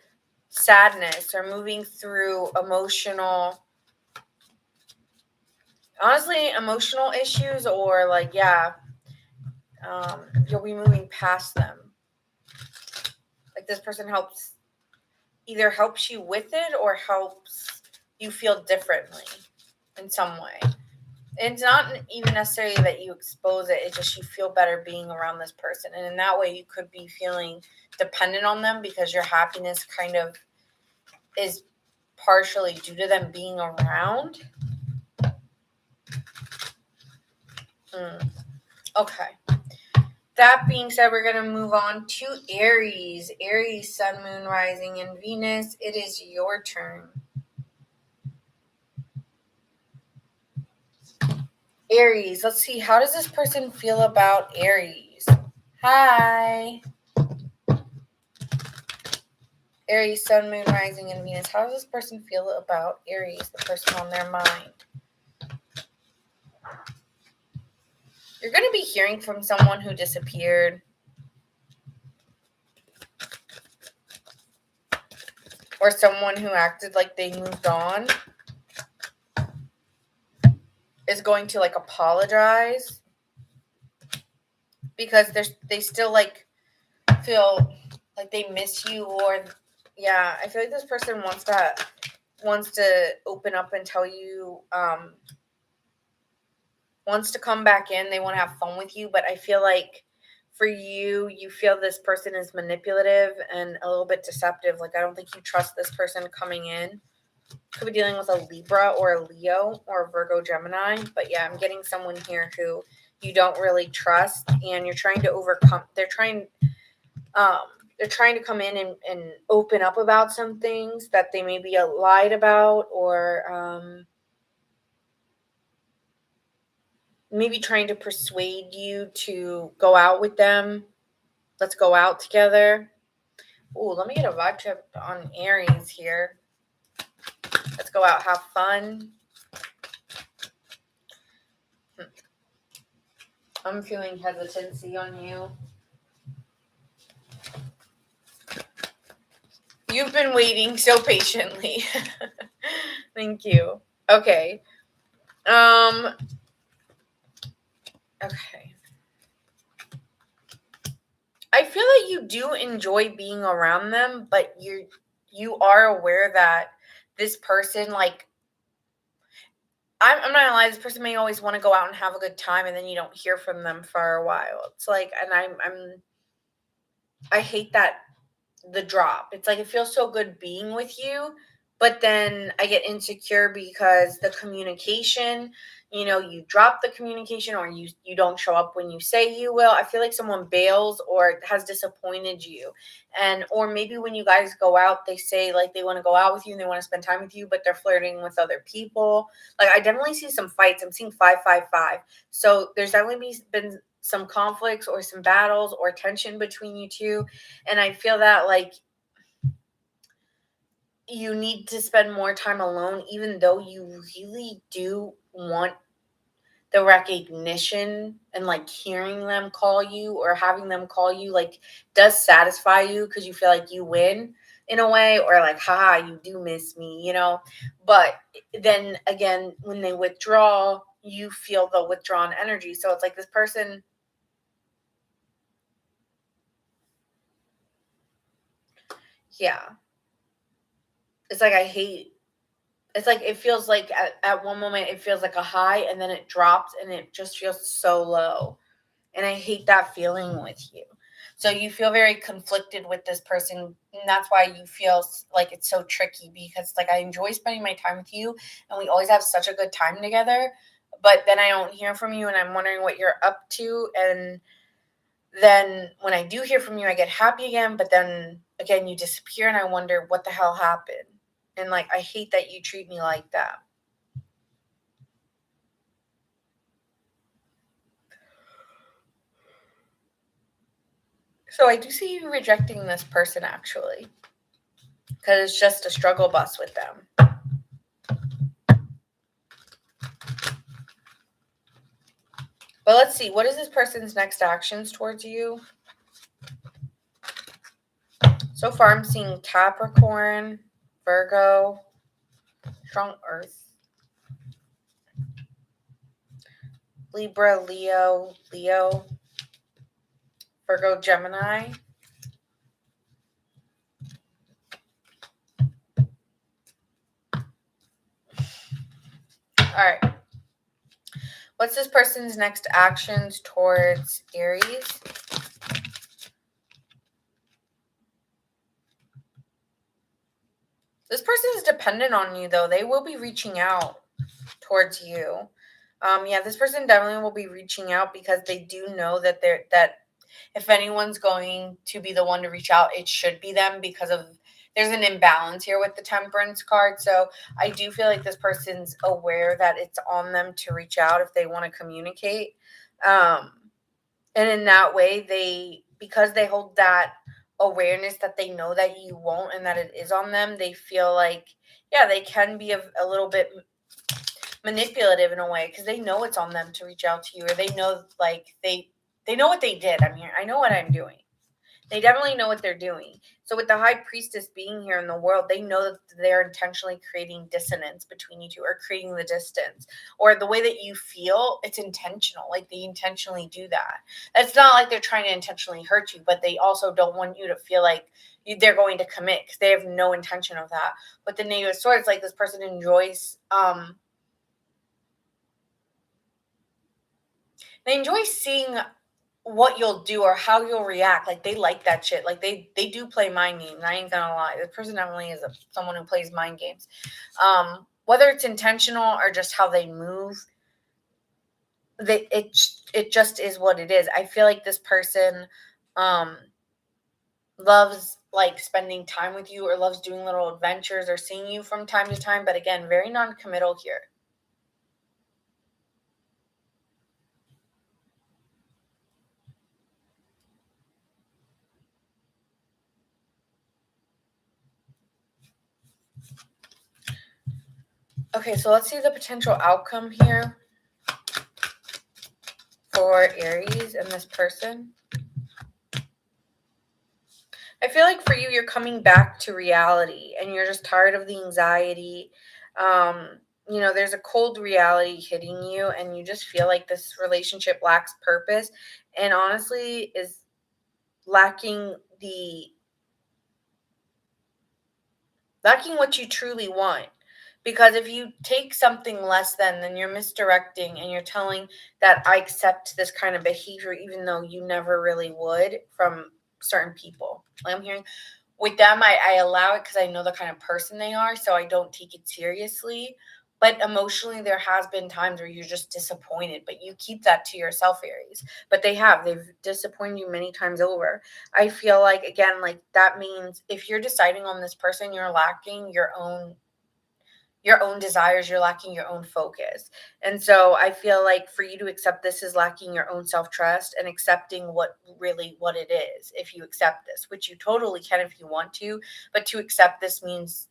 sadness or moving through emotional issues, or like, yeah, you'll be moving past them. Like, this person either helps you with it or helps you feel differently in some way. It's not even necessarily that you expose it. It's just you feel better being around this person. And in that way, you could be feeling dependent on them because your happiness kind of is partially due to them being around. Okay. That being said, we're going to move on to Aries. Aries, Sun, Moon, Rising, and Venus. It is your turn. Aries, let's see. How does this person feel about Aries? Hi. Aries, Sun, Moon, Rising, and Venus. How does this person feel about Aries, the person on their mind? You're going to be hearing from someone who disappeared. Or someone who acted like they moved on. Is going to like apologize. Because they still like feel like they miss you, or yeah, I feel like this person wants to open up and tell you, wants to come back in. They want to have fun with you, but I feel like for you feel this person is manipulative and a little bit deceptive. Like, I don't think you trust this person coming in. Could be dealing with a Libra or a Leo or a Virgo, Gemini. But yeah, I'm getting someone here who you don't really trust, and you're trying to overcome. They're trying to come in and open up about some things that they maybe lied about, or maybe trying to persuade you to go out with them. Let's go out together. Ooh, let me get a vibe check on Aries here. Let's go out, have fun. I'm feeling hesitancy on you. You've been waiting so patiently. Thank you. Okay. Okay. I feel like you do enjoy being around them, but you are aware that this person, like, I'm not gonna lie, this person may always want to go out and have a good time, and then you don't hear from them for a while. It's like, and I hate that, the drop. It's like, it feels so good being with you, but then I get insecure because the communication, you drop the communication, or you don't show up when you say you will. I feel like someone bails or has disappointed you. And or maybe when you guys go out, they say like they want to go out with you and they want to spend time with you, but they're flirting with other people. Like, I definitely see some fights. I'm seeing 555. So there's definitely been some conflicts or some battles or tension between you two. And I feel that, like, you need to spend more time alone, even though you really do want the recognition, and like hearing them call you or having them call you, like, does satisfy you because you feel like you win in a way, or like, haha, you do miss me. But then again, when they withdraw, you feel the withdrawn energy. So it's like this person, yeah, it's like it's like it feels like at one moment it feels like a high, and then it drops and it just feels so low. And I hate that feeling with you. So you feel very conflicted with this person, and that's why you feel like it's so tricky, because like, I enjoy spending my time with you and we always have such a good time together, but then I don't hear from you and I'm wondering what you're up to. And then when I do hear from you, I get happy again, but then again you disappear and I wonder what the hell happened. And like, I hate that you treat me like that. So I do see you rejecting this person, actually, because it's just a struggle bus with them. But let's see, what is this person's next actions towards you? So far, I'm seeing Capricorn, Virgo, strong Earth, Libra, Leo, Virgo, Gemini. All right. What's this person's next actions towards Aries? This person is dependent on you, though. They will be reaching out towards you. Yeah, this person definitely will be reaching out because they do know that if anyone's going to be the one to reach out, it should be them, because of there's an imbalance here with the Temperance card. So I do feel like this person's aware that it's on them to reach out if they want to communicate. Um, and in that way, because they hold that awareness that they know that you won't and that it is on them, they feel like, yeah, they can be a little bit manipulative in a way because they know it's on them to reach out to you, or they know, like, they know what they did. I'm here. I know what I'm doing. They definitely know what they're doing. So with the High Priestess being here in the world, they know that they're intentionally creating dissonance between you two, or creating the distance, or the way that you feel. It's intentional. Like, they intentionally do that. It's not like they're trying to intentionally hurt you, but they also don't want you to feel like they're going to commit, because they have no intention of that. But the Knave of Swords, like, this person enjoys they enjoy seeing what you'll do or how you'll react. Like, they like that shit. Like, they do play mind games. I ain't gonna lie. This person definitely is someone who plays mind games. Whether it's intentional or just how they move, it just is what it is. I feel like this person loves, like, spending time with you, or loves doing little adventures, or seeing you from time to time. But again, very non-committal here. Okay, so let's see the potential outcome here for Aries and this person. I feel like for you, you're coming back to reality, and you're just tired of the anxiety. There's a cold reality hitting you, and you just feel like this relationship lacks purpose, and honestly is lacking what you truly want. Because if you take something less than, then you're misdirecting, and you're telling that I accept this kind of behavior, even though you never really would, from certain people. Like, I'm hearing with them, I allow it because I know the kind of person they are, so I don't take it seriously. But emotionally, there has been times where you're just disappointed, but you keep that to yourself, Aries. But they've disappointed you many times over. I feel like, again, like, that means if you're deciding on this person, you're lacking your own desires, you're lacking your own focus. And so I feel like for you to accept this is lacking your own self-trust, and accepting what it is. If you accept this, which you totally can if you want to, but to accept this means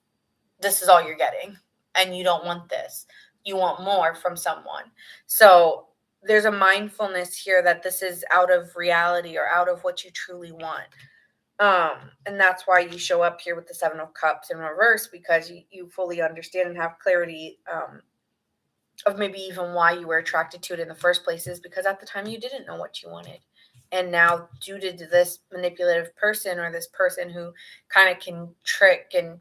this is all you're getting, and you don't want this. You want more from someone. So there's a mindfulness here that this is out of reality, or out of what you truly want. And that's why you show up here with the Seven of Cups in reverse, because you fully understand and have clarity of maybe even why you were attracted to it in the first place, is because at the time you didn't know what you wanted. And now, due to this manipulative person, or this person who kind of can trick and,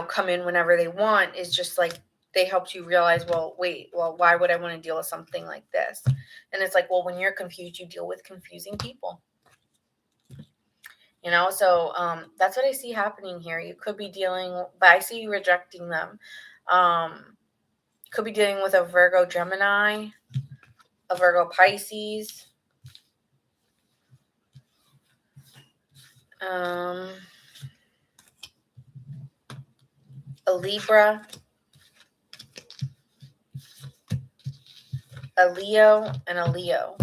come in whenever they want, is just like, they helped you realize, well, wait, well, why would I want to deal with something like this? And it's like, well, when you're confused, you deal with confusing people. So that's what I see happening here. You could be dealing, but I see you rejecting them. Could be dealing with a Virgo Gemini, a Virgo Pisces, a Libra, a Leo, and a Leo.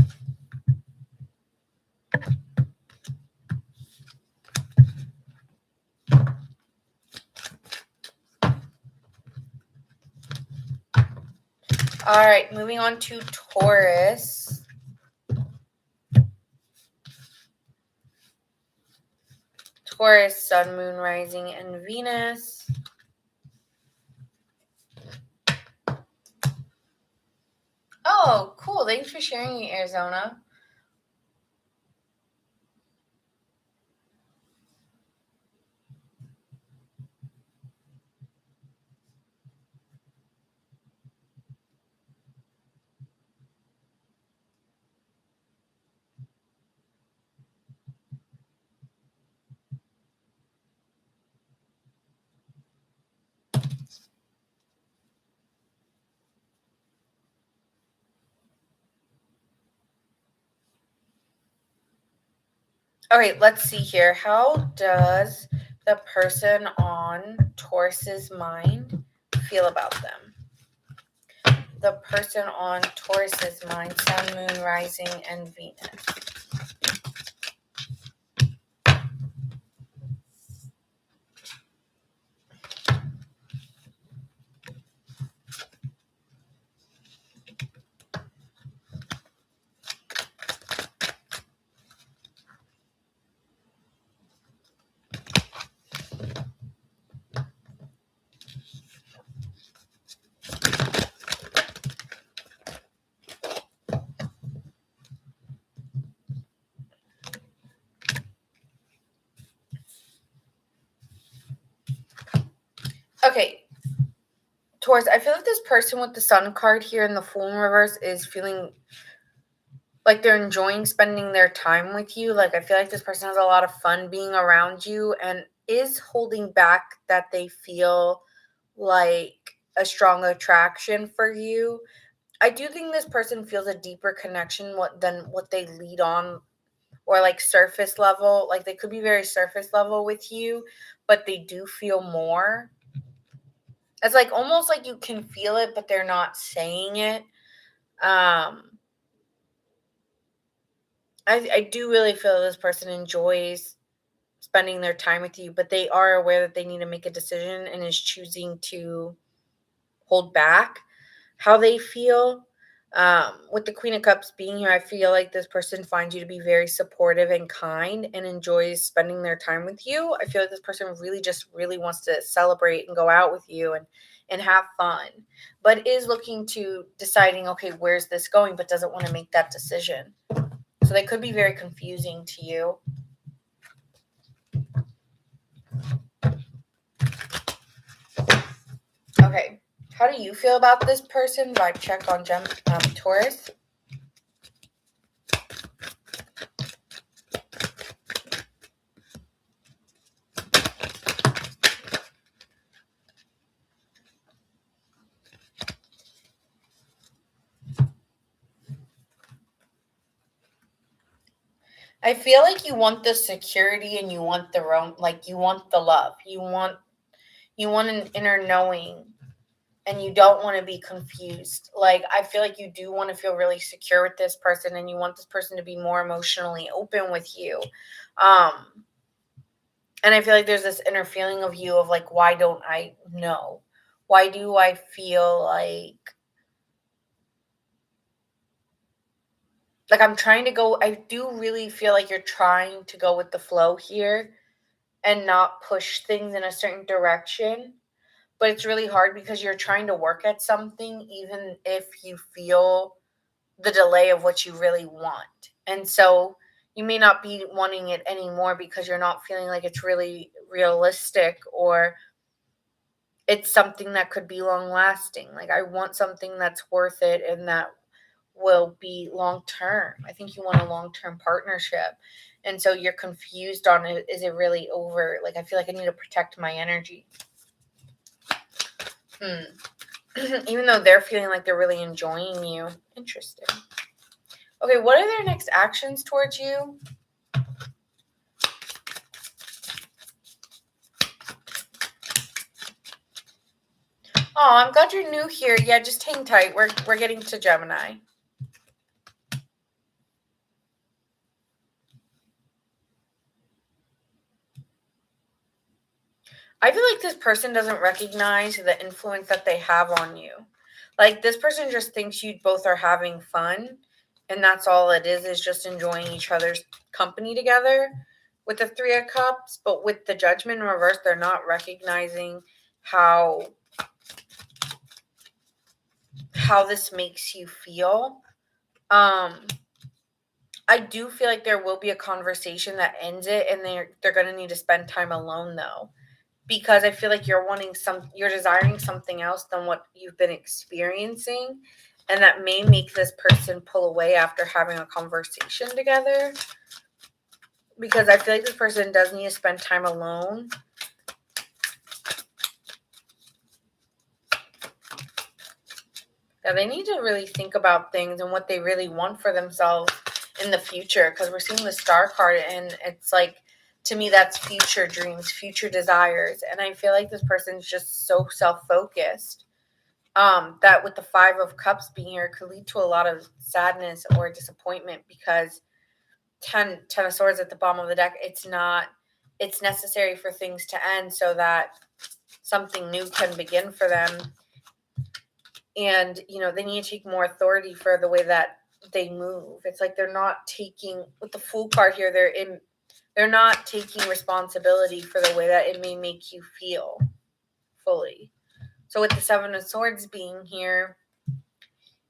All right, moving on to Taurus. Taurus, Sun, Moon, Rising, and Venus. Oh, cool. Thanks for sharing, Arizona. All right, let's see here. How does the person on Taurus's mind feel about them? The person on Taurus's mind, Sun, Moon, Rising, and Venus. Okay, Taurus, I feel like this person with the Sun card here in the Fool in reverse is feeling like they're enjoying spending their time with you. Like, I feel like this person has a lot of fun being around you and is holding back that they feel like a strong attraction for you. I do think this person feels a deeper connection than what they lead on, or like surface level. Like, they could be very surface level with you, but they do feel more. It's like almost like you can feel it, but they're not saying it. I do really feel this person enjoys spending their time with you, but they are aware that they need to make a decision and is choosing to hold back how they feel. With the Queen of Cups being here, I feel like this person finds you to be very supportive and kind and enjoys spending their time with you. I feel like this person really wants to celebrate and go out with you and have fun, but is looking to deciding, okay, where's this going, but doesn't want to make that decision. So they could be very confusing to you. Okay, how do you feel about this person? Vibe check on Taurus. I feel like you want the security and you want the you want the love. You want an inner knowing, and you don't want to be confused. Like, I feel like you do want to feel really secure with this person, and you want this person to be more emotionally open with you. And I feel like there's this inner feeling of you of like, why don't I know? Why do I feel like I'm trying to go? I do really feel like you're trying to go with the flow here and not push things in a certain direction. But it's really hard because you're trying to work at something, even if you feel the delay of what you really want. And so you may not be wanting it anymore because you're not feeling like it's really realistic, or it's something that could be long lasting. Like, I want something that's worth it and that will be long term. I think you want a long term partnership. And so you're confused on it. Is it really over? Like, I feel like I need to protect my energy. Even though they're feeling like they're really enjoying you. Interesting. Okay, what are their next actions towards you? Oh, I'm glad you're new here. Yeah, just hang tight. We're getting to Gemini. I feel like this person doesn't recognize the influence that they have on you. Like, this person just thinks you both are having fun, and that's all it is just enjoying each other's company together with the Three of Cups. But with the Judgment in reverse, they're not recognizing how this makes you feel. I do feel like there will be a conversation that ends it, and they're going to need to spend time alone, though, because I feel like you're desiring something else than what you've been experiencing, and that may make this person pull away after having a conversation together, because I feel like this person does need to spend time alone. Yeah, they need to really think about things and what they really want for themselves in the future, because we're seeing the Star card, and it's like to me, that's future dreams, future desires. And I feel like this person's just so self-focused that with the Five of Cups being here could lead to a lot of sadness or disappointment, because ten of Swords at the bottom of the deck, it's necessary for things to end so that something new can begin for them. And, they need to take more authority for the way that they move. It's like they're not taking, with the Fool card here, they're not taking responsibility for the way that it may make you feel fully. So with the Seven of Swords being here,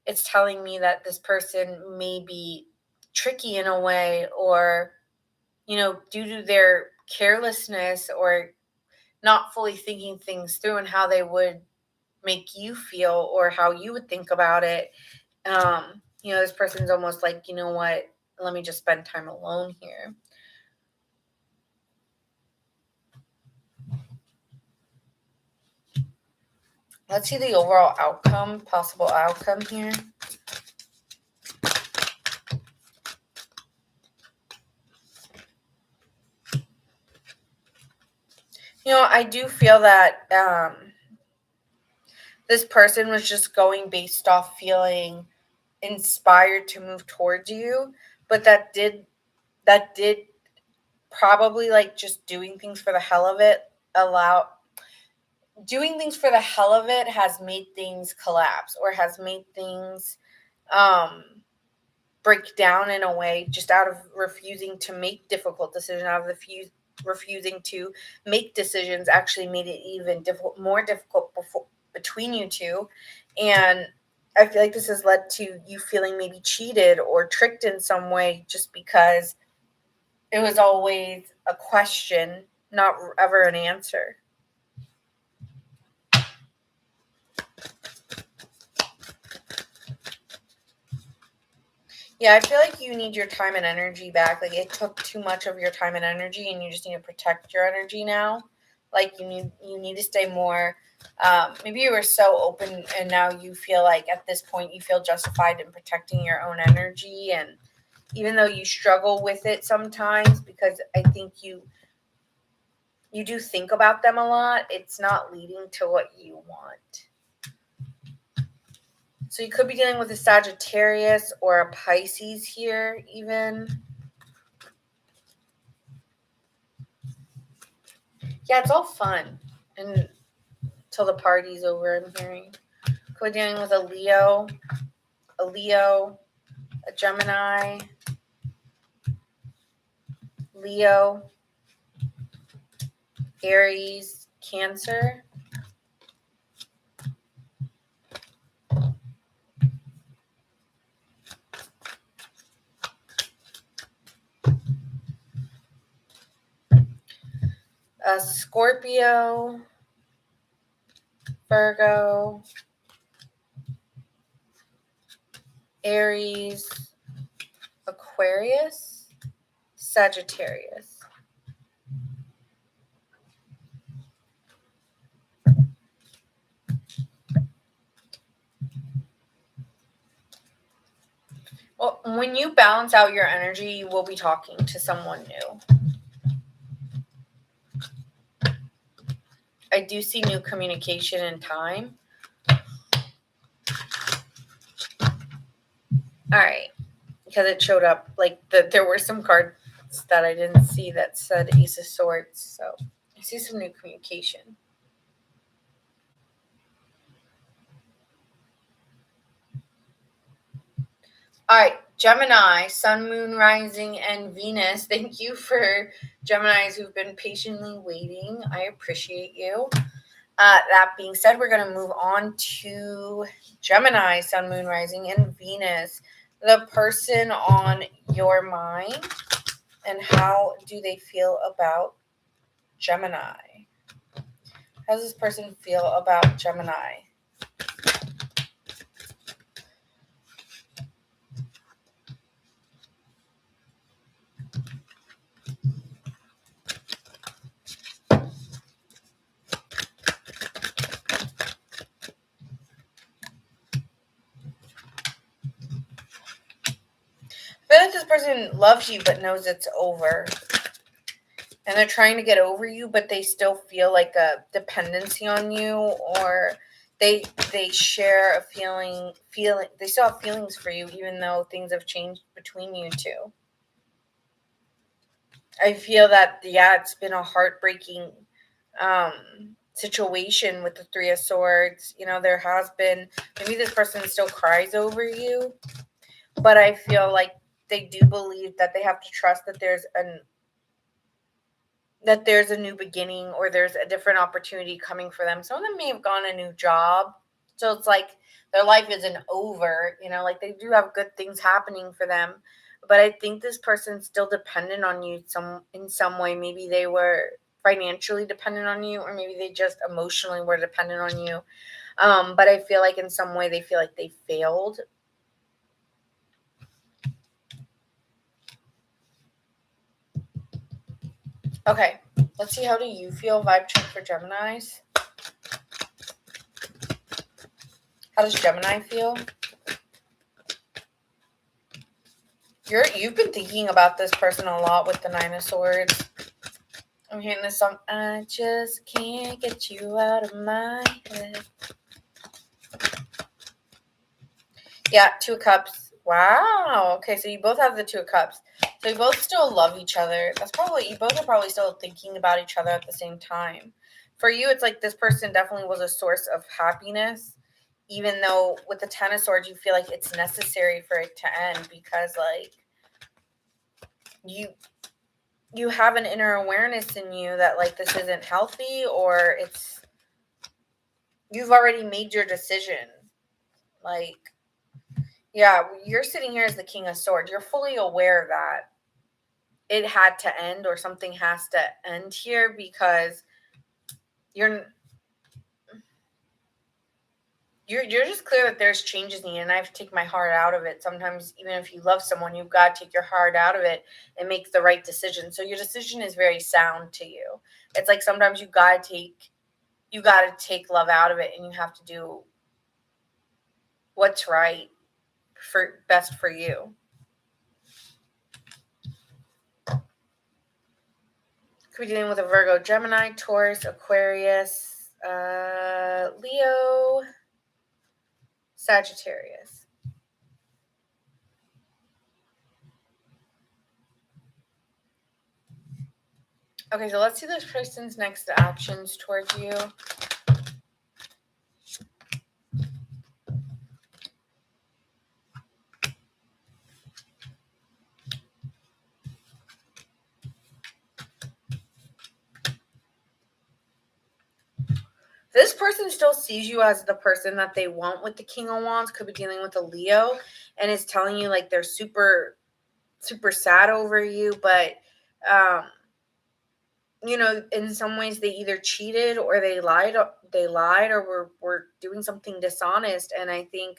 it's telling me that this person may be tricky in a way, or, due to their carelessness or not fully thinking things through and how they would make you feel or how you would think about it. This person's almost like, you know what, let me just spend time alone here. Let's see the overall outcome, possible outcome here. I do feel that this person was just going based off feeling inspired to move towards you, but that did probably, like, just doing things for the hell of it has made things collapse, or has made things break down in a way, just out of refusing to make difficult decisions, out of refusing to make decisions, actually made it even more difficult between you two. And I feel like this has led to you feeling maybe cheated or tricked in some way, just because it was always a question, not ever an answer. Yeah, I feel like you need your time and energy back. Like, it took too much of your time and energy, and you just need to protect your energy now. Like, you need to stay more. Maybe you were so open, and now you feel like at this point you feel justified in protecting your own energy. And even though you struggle with it sometimes, because I think you do think about them a lot, it's not leading to what you want. So you could be dealing with a Sagittarius or a Pisces here, even. Yeah, it's all fun until the party's over, I'm hearing. Could be dealing with a Leo, a Gemini, Leo, Aries, Cancer. Scorpio, Virgo, Aries, Aquarius, Sagittarius. Well, when you balance out your energy, you will be talking to someone new. I do see new communication in time. All right. Because it showed up, like, there were some cards that I didn't see that said Ace of Swords. So I see some new communication. All right, Gemini, Sun, Moon, Rising, and Venus. Thank you for Geminis who've been patiently waiting. I appreciate you. That being said, we're going to move on to Gemini, Sun, Moon, Rising, and Venus. The person on your mind, and how do they feel about Gemini? How does this person feel about Gemini? I feel like this person loves you but knows it's over. and they're trying to get over you, but they still feel like a dependency on you, or they share a feeling they still have feelings for you even though things have changed between you two. I feel that, yeah, it's been a heartbreaking situation with the Three of Swords. You know, there has been, maybe this person still cries over you, but I feel like they do believe that they have to trust that there's a new beginning, or there's a different opportunity coming for them. Some of them may have gotten a new job, so it's like their life isn't over, you know, like they do have good things happening for them. But I think this person's still dependent on you in some way. Maybe they were financially dependent on you, or maybe they just emotionally were dependent on you. But I feel like in some way they feel like they failed. Okay, let's see, how do you feel? Vibe check for Geminis. How does Gemini feel? You've been thinking about this person a lot with the Nine of Swords. I'm hearing this song, I just can't get you out of my head. Yeah, Two of Cups. Wow. Okay, so you both have the Two of Cups. So you both still love each other. You both are probably still thinking about each other at the same time. For you, it's like this person definitely was a source of happiness, even though with the Ten of Swords, you feel like it's necessary for it to end, because like you have an inner awareness in you that like this isn't healthy, or you've already made your decision. Like, yeah, you're sitting here as the King of Swords. You're fully aware that it had to end, or something has to end here, because you're just clear that there's changes needed, and I have to take my heart out of it. Sometimes, even if you love someone, you've got to take your heart out of it and make the right decision. So your decision is very sound to you. It's like sometimes you got to take love out of it, and you have to do what's right for best for you. Could be dealing with a Virgo, Gemini, Taurus, Aquarius, Leo, Sagittarius. Okay, so let's see this person's next actions towards you. This person still sees you as the person that they want with the King of Wands. Could be dealing with a Leo, and is telling you like they're super, super sad over you, but you know, in some ways they either cheated or they lied or were doing something dishonest. And I think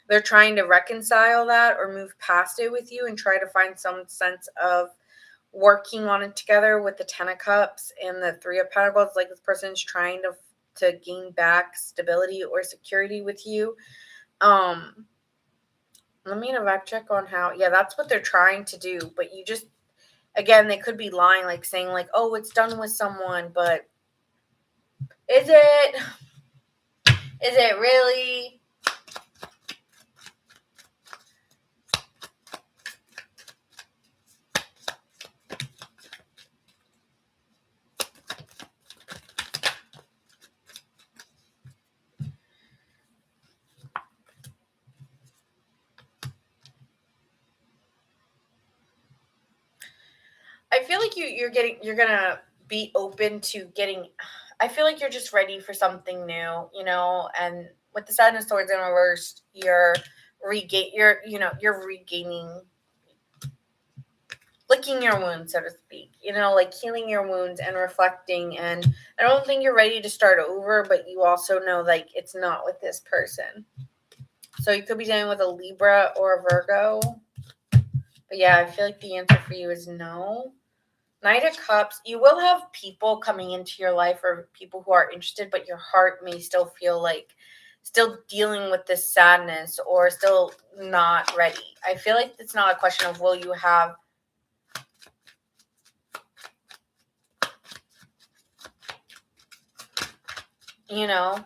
they're trying to reconcile that or move past it with you and try to find some sense of working on it together with the Ten of Cups and the Three of Pentacles. Like this person's trying to gain back stability or security with you. Let me get a vibe check on how, yeah, that's what they're trying to do. But you just, again, they could be lying, like saying like, oh, it's done with someone, but is it really? I feel like you're gonna be open to getting, I feel like you're just ready for something new, you know, and with the Seven of Swords in reverse, you're regaining, licking your wounds, so to speak, you know, like healing your wounds and reflecting. And I don't think you're ready to start over, but you also know like it's not with this person. So you could be dealing with a Libra or a Virgo. But yeah, I feel like the answer for you is no. Knight of Cups, you will have people coming into your life or people who are interested, but your heart may still feel like still dealing with this sadness or still not ready. I feel like it's not a question of will you have you know?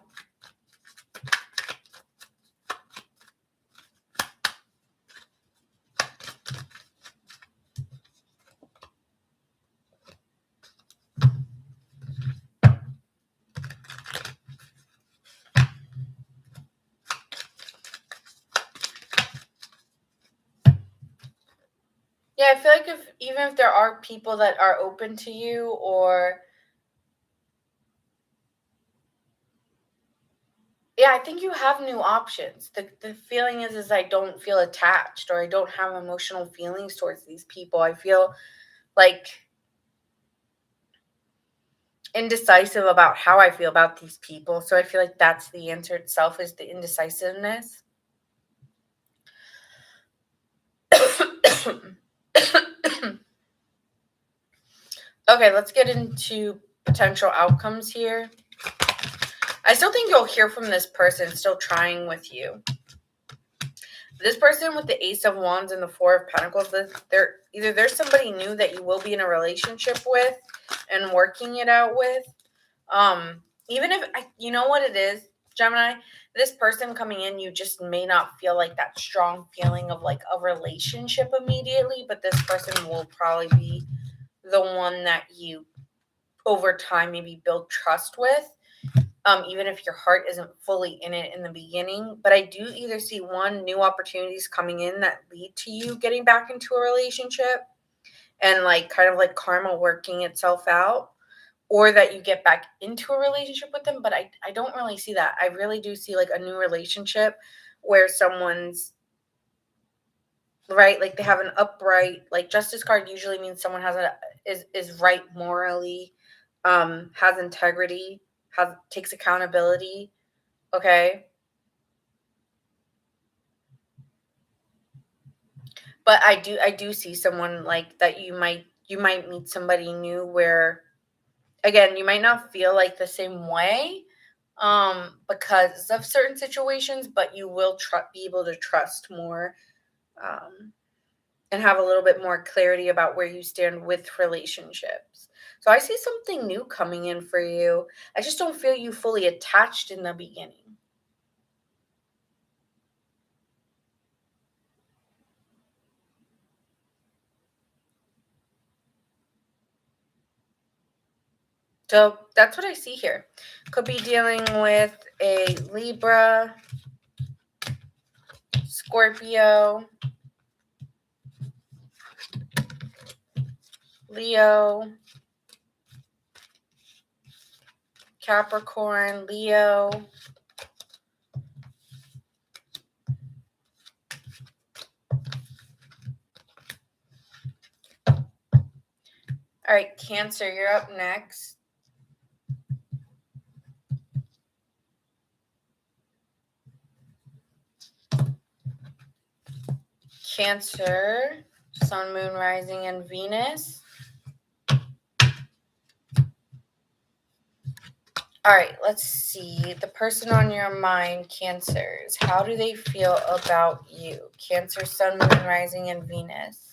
Yeah, I feel like even if there are people that are open to you, or yeah, I think you have new options. The feeling is I don't feel attached, or I don't have emotional feelings towards these people. I feel like indecisive about how I feel about these people. So I feel like that's the answer itself, is the indecisiveness. Okay, let's get into potential outcomes here. I still think you'll hear from this person still trying with you. This person with the Ace of Wands and the Four of Pentacles, there's somebody new that you will be in a relationship with and working it out with. Even if you know what it is, Gemini, this person coming in, you just may not feel like that strong feeling of like a relationship immediately, but this person will probably be the one that you over time maybe build trust with. Even if your heart isn't fully in it in the beginning. But I do either see one, new opportunities coming in that lead to you getting back into a relationship and like kind of like karma working itself out, or that you get back into a relationship with them. But I don't really see that. I really do see like a new relationship where someone's right, like they have an upright, like justice card usually means someone is right morally, has integrity, takes accountability. Okay. But I do see someone like that. You might meet somebody new where, again, you might not feel like the same way because of certain situations, but you will be able to trust more, um and have a little bit more clarity about where you stand with relationships. So I see something new coming in for you. I just don't feel you fully attached in the beginning. So that's what I see here. Could be dealing with a Libra, Scorpio, Leo, Capricorn, Leo. All right, Cancer, you're up next. Cancer, Sun, Moon, Rising, and Venus. All right, let's see. The person on your mind, Cancers, how do they feel about you? Cancer, Sun, Moon, Rising, and Venus.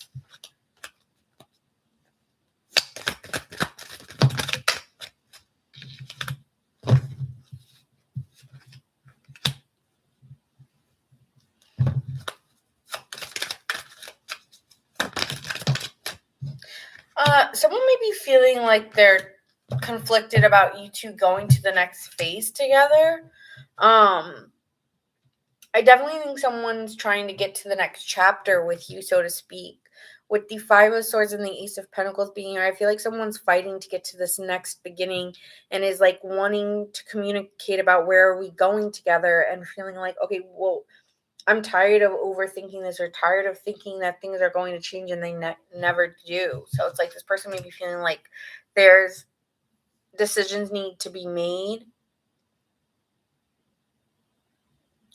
Someone may be feeling like they're conflicted about you two going to the next phase together. I definitely think someone's trying to get to the next chapter with you, so to speak. With the Five of Swords and the Ace of Pentacles being here, I feel like someone's fighting to get to this next beginning and is like wanting to communicate about where are we going together, and feeling like, okay, well, I'm tired of overthinking this, or tired of thinking that things are going to change and they never do. So it's like this person may be feeling like there's decisions need to be made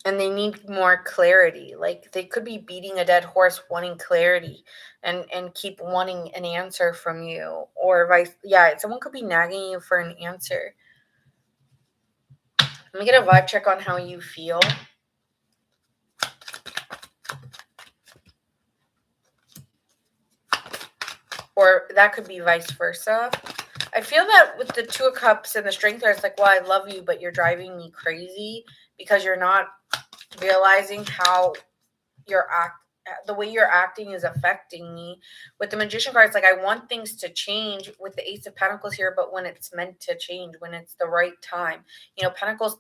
and they need more clarity. Like they could be beating a dead horse wanting clarity and keep wanting an answer from you, or vice. Yeah, someone could be nagging you for an answer. Let me get a vibe check on how you feel. Or that could be vice versa. I feel that with the Two of Cups and the Strength there, it's like, well, I love you, but you're driving me crazy because you're not realizing how the way you're acting is affecting me. With the Magician card, it's like I want things to change with the Ace of Pentacles here, but when it's meant to change, when it's the right time. Pentacles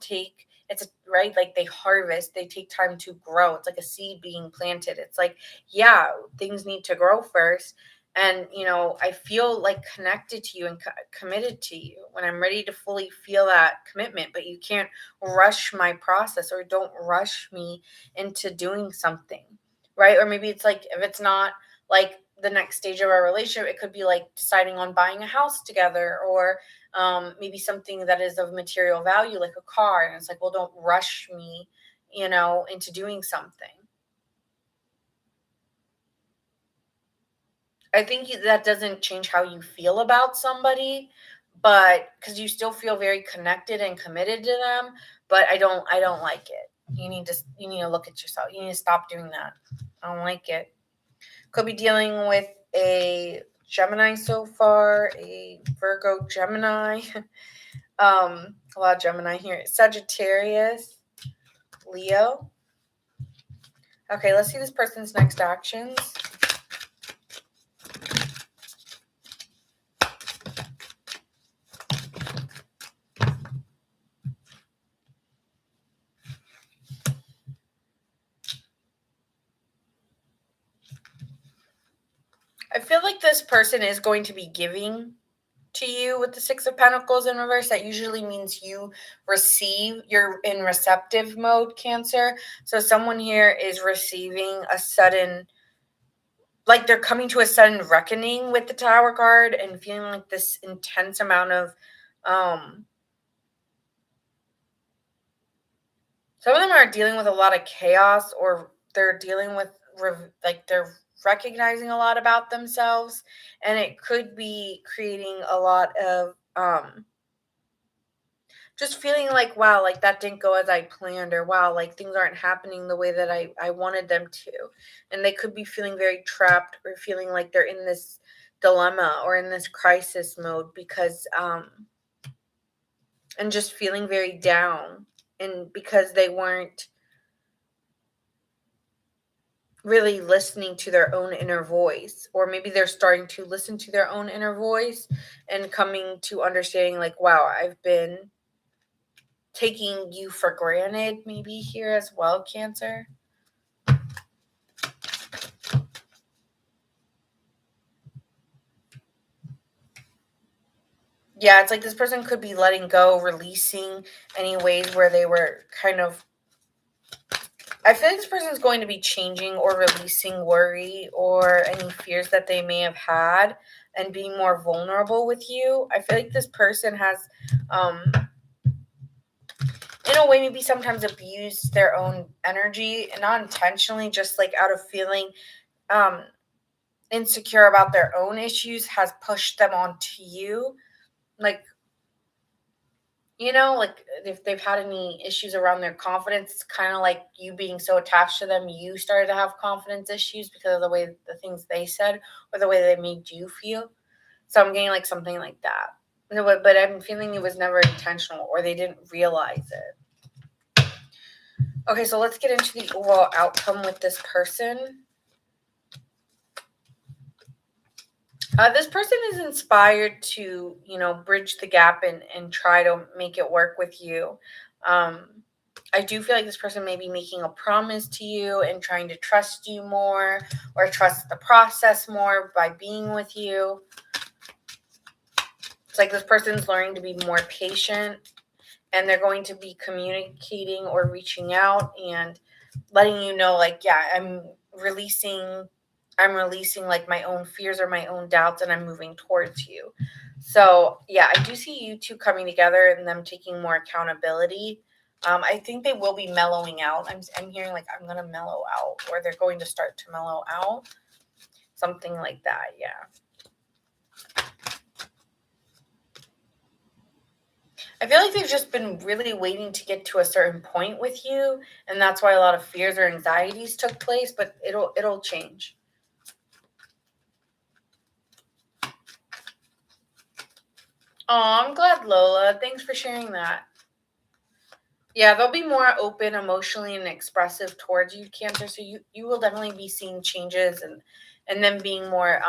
right, like they harvest, they take time to grow. It's like a seed being planted. It's like, yeah, things need to grow first. And, I feel like connected to you and committed to you when I'm ready to fully feel that commitment, but you can't rush my process, or don't rush me into doing something, right? Or maybe it's like, if it's not like the next stage of our relationship, it could be like deciding on buying a house together, or maybe something that is of material value, like a car. And it's like, well, don't rush me, into doing something. I think that doesn't change how you feel about somebody, but because you still feel very connected and committed to them. But I don't like it. You need to look at yourself. You need to stop doing that. I don't like it. Could be dealing with a Gemini so far, a Virgo, Gemini. A lot of Gemini here. Sagittarius, Leo. Okay, let's see this person's next actions. I feel like this person is going to be giving to you with the Six of Pentacles in reverse. That usually means you're in receptive mode, Cancer. So someone here is receiving a sudden, like they're coming to a sudden reckoning with the Tower card and feeling like this intense amount of, some of them are dealing with a lot of chaos, or they're dealing with, they're recognizing a lot about themselves, and it could be creating a lot of, just feeling like, wow, like that didn't go as I planned, or wow, like things aren't happening the way that I wanted them to. And they could be feeling very trapped, or feeling like they're in this dilemma or in this crisis mode because, and just feeling very down, and because they weren't really listening to their own inner voice, or maybe they're starting to listen to their own inner voice and coming to understanding like, wow, I've been taking you for granted, maybe here as well, Cancer. Yeah, it's like this person could be letting go, releasing any ways where they were kind of, I feel like this person is going to be changing or releasing worry or any fears that they may have had, and being more vulnerable with you. I feel like this person has, in a way, maybe sometimes abused their own energy, and not intentionally, just like out of feeling insecure about their own issues, has pushed them onto you. Like, like if they've had any issues around their confidence, it's kind of like you being so attached to them, you started to have confidence issues because of the way the things they said, or the way they made you feel. So I'm getting like something like that. But I'm feeling it was never intentional, or they didn't realize it. Okay, so let's get into the overall outcome with this person. This person is inspired to, bridge the gap and try to make it work with you. I do feel like this person may be making a promise to you and trying to trust you more, or trust the process more by being with you. It's like this person's learning to be more patient, and they're going to be communicating or reaching out and letting you know, like, yeah, I'm releasing like my own fears or my own doubts, and I'm moving towards you. So yeah, I do see you two coming together and them taking more accountability. I think they will be mellowing out. I'm hearing like, I'm going to mellow out, or they're going to start to mellow out. Something like that, yeah. I feel like they've just been really waiting to get to a certain point with you, and that's why a lot of fears or anxieties took place, but it'll change. Oh, I'm glad, Lola. Thanks for sharing that. Yeah, they'll be more open emotionally and expressive towards you, Cancer. So you will definitely be seeing changes and them being more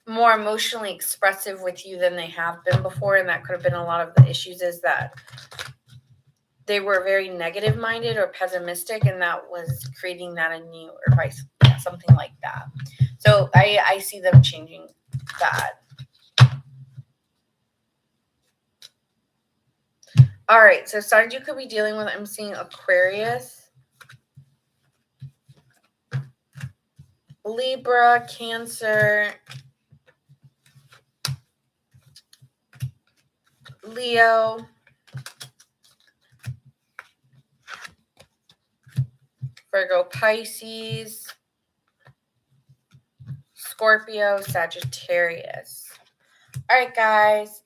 emotionally expressive with you than they have been before. And that could have been a lot of the issues, is that they were very negative minded or pessimistic, and that was creating that in you, or vice, yeah, something like that. So I see them changing that. All right, so signs you could be dealing with, I'm seeing Aquarius, Libra, Cancer, Leo, Virgo, Pisces, Scorpio, Sagittarius. All right, guys.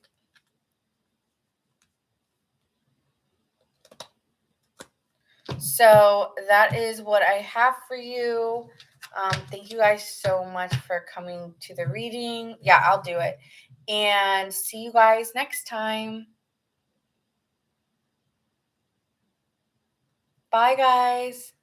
So that is what I have for you. Thank you guys so much for coming to the reading. Yeah, I'll do it. And see you guys next time. Bye, guys.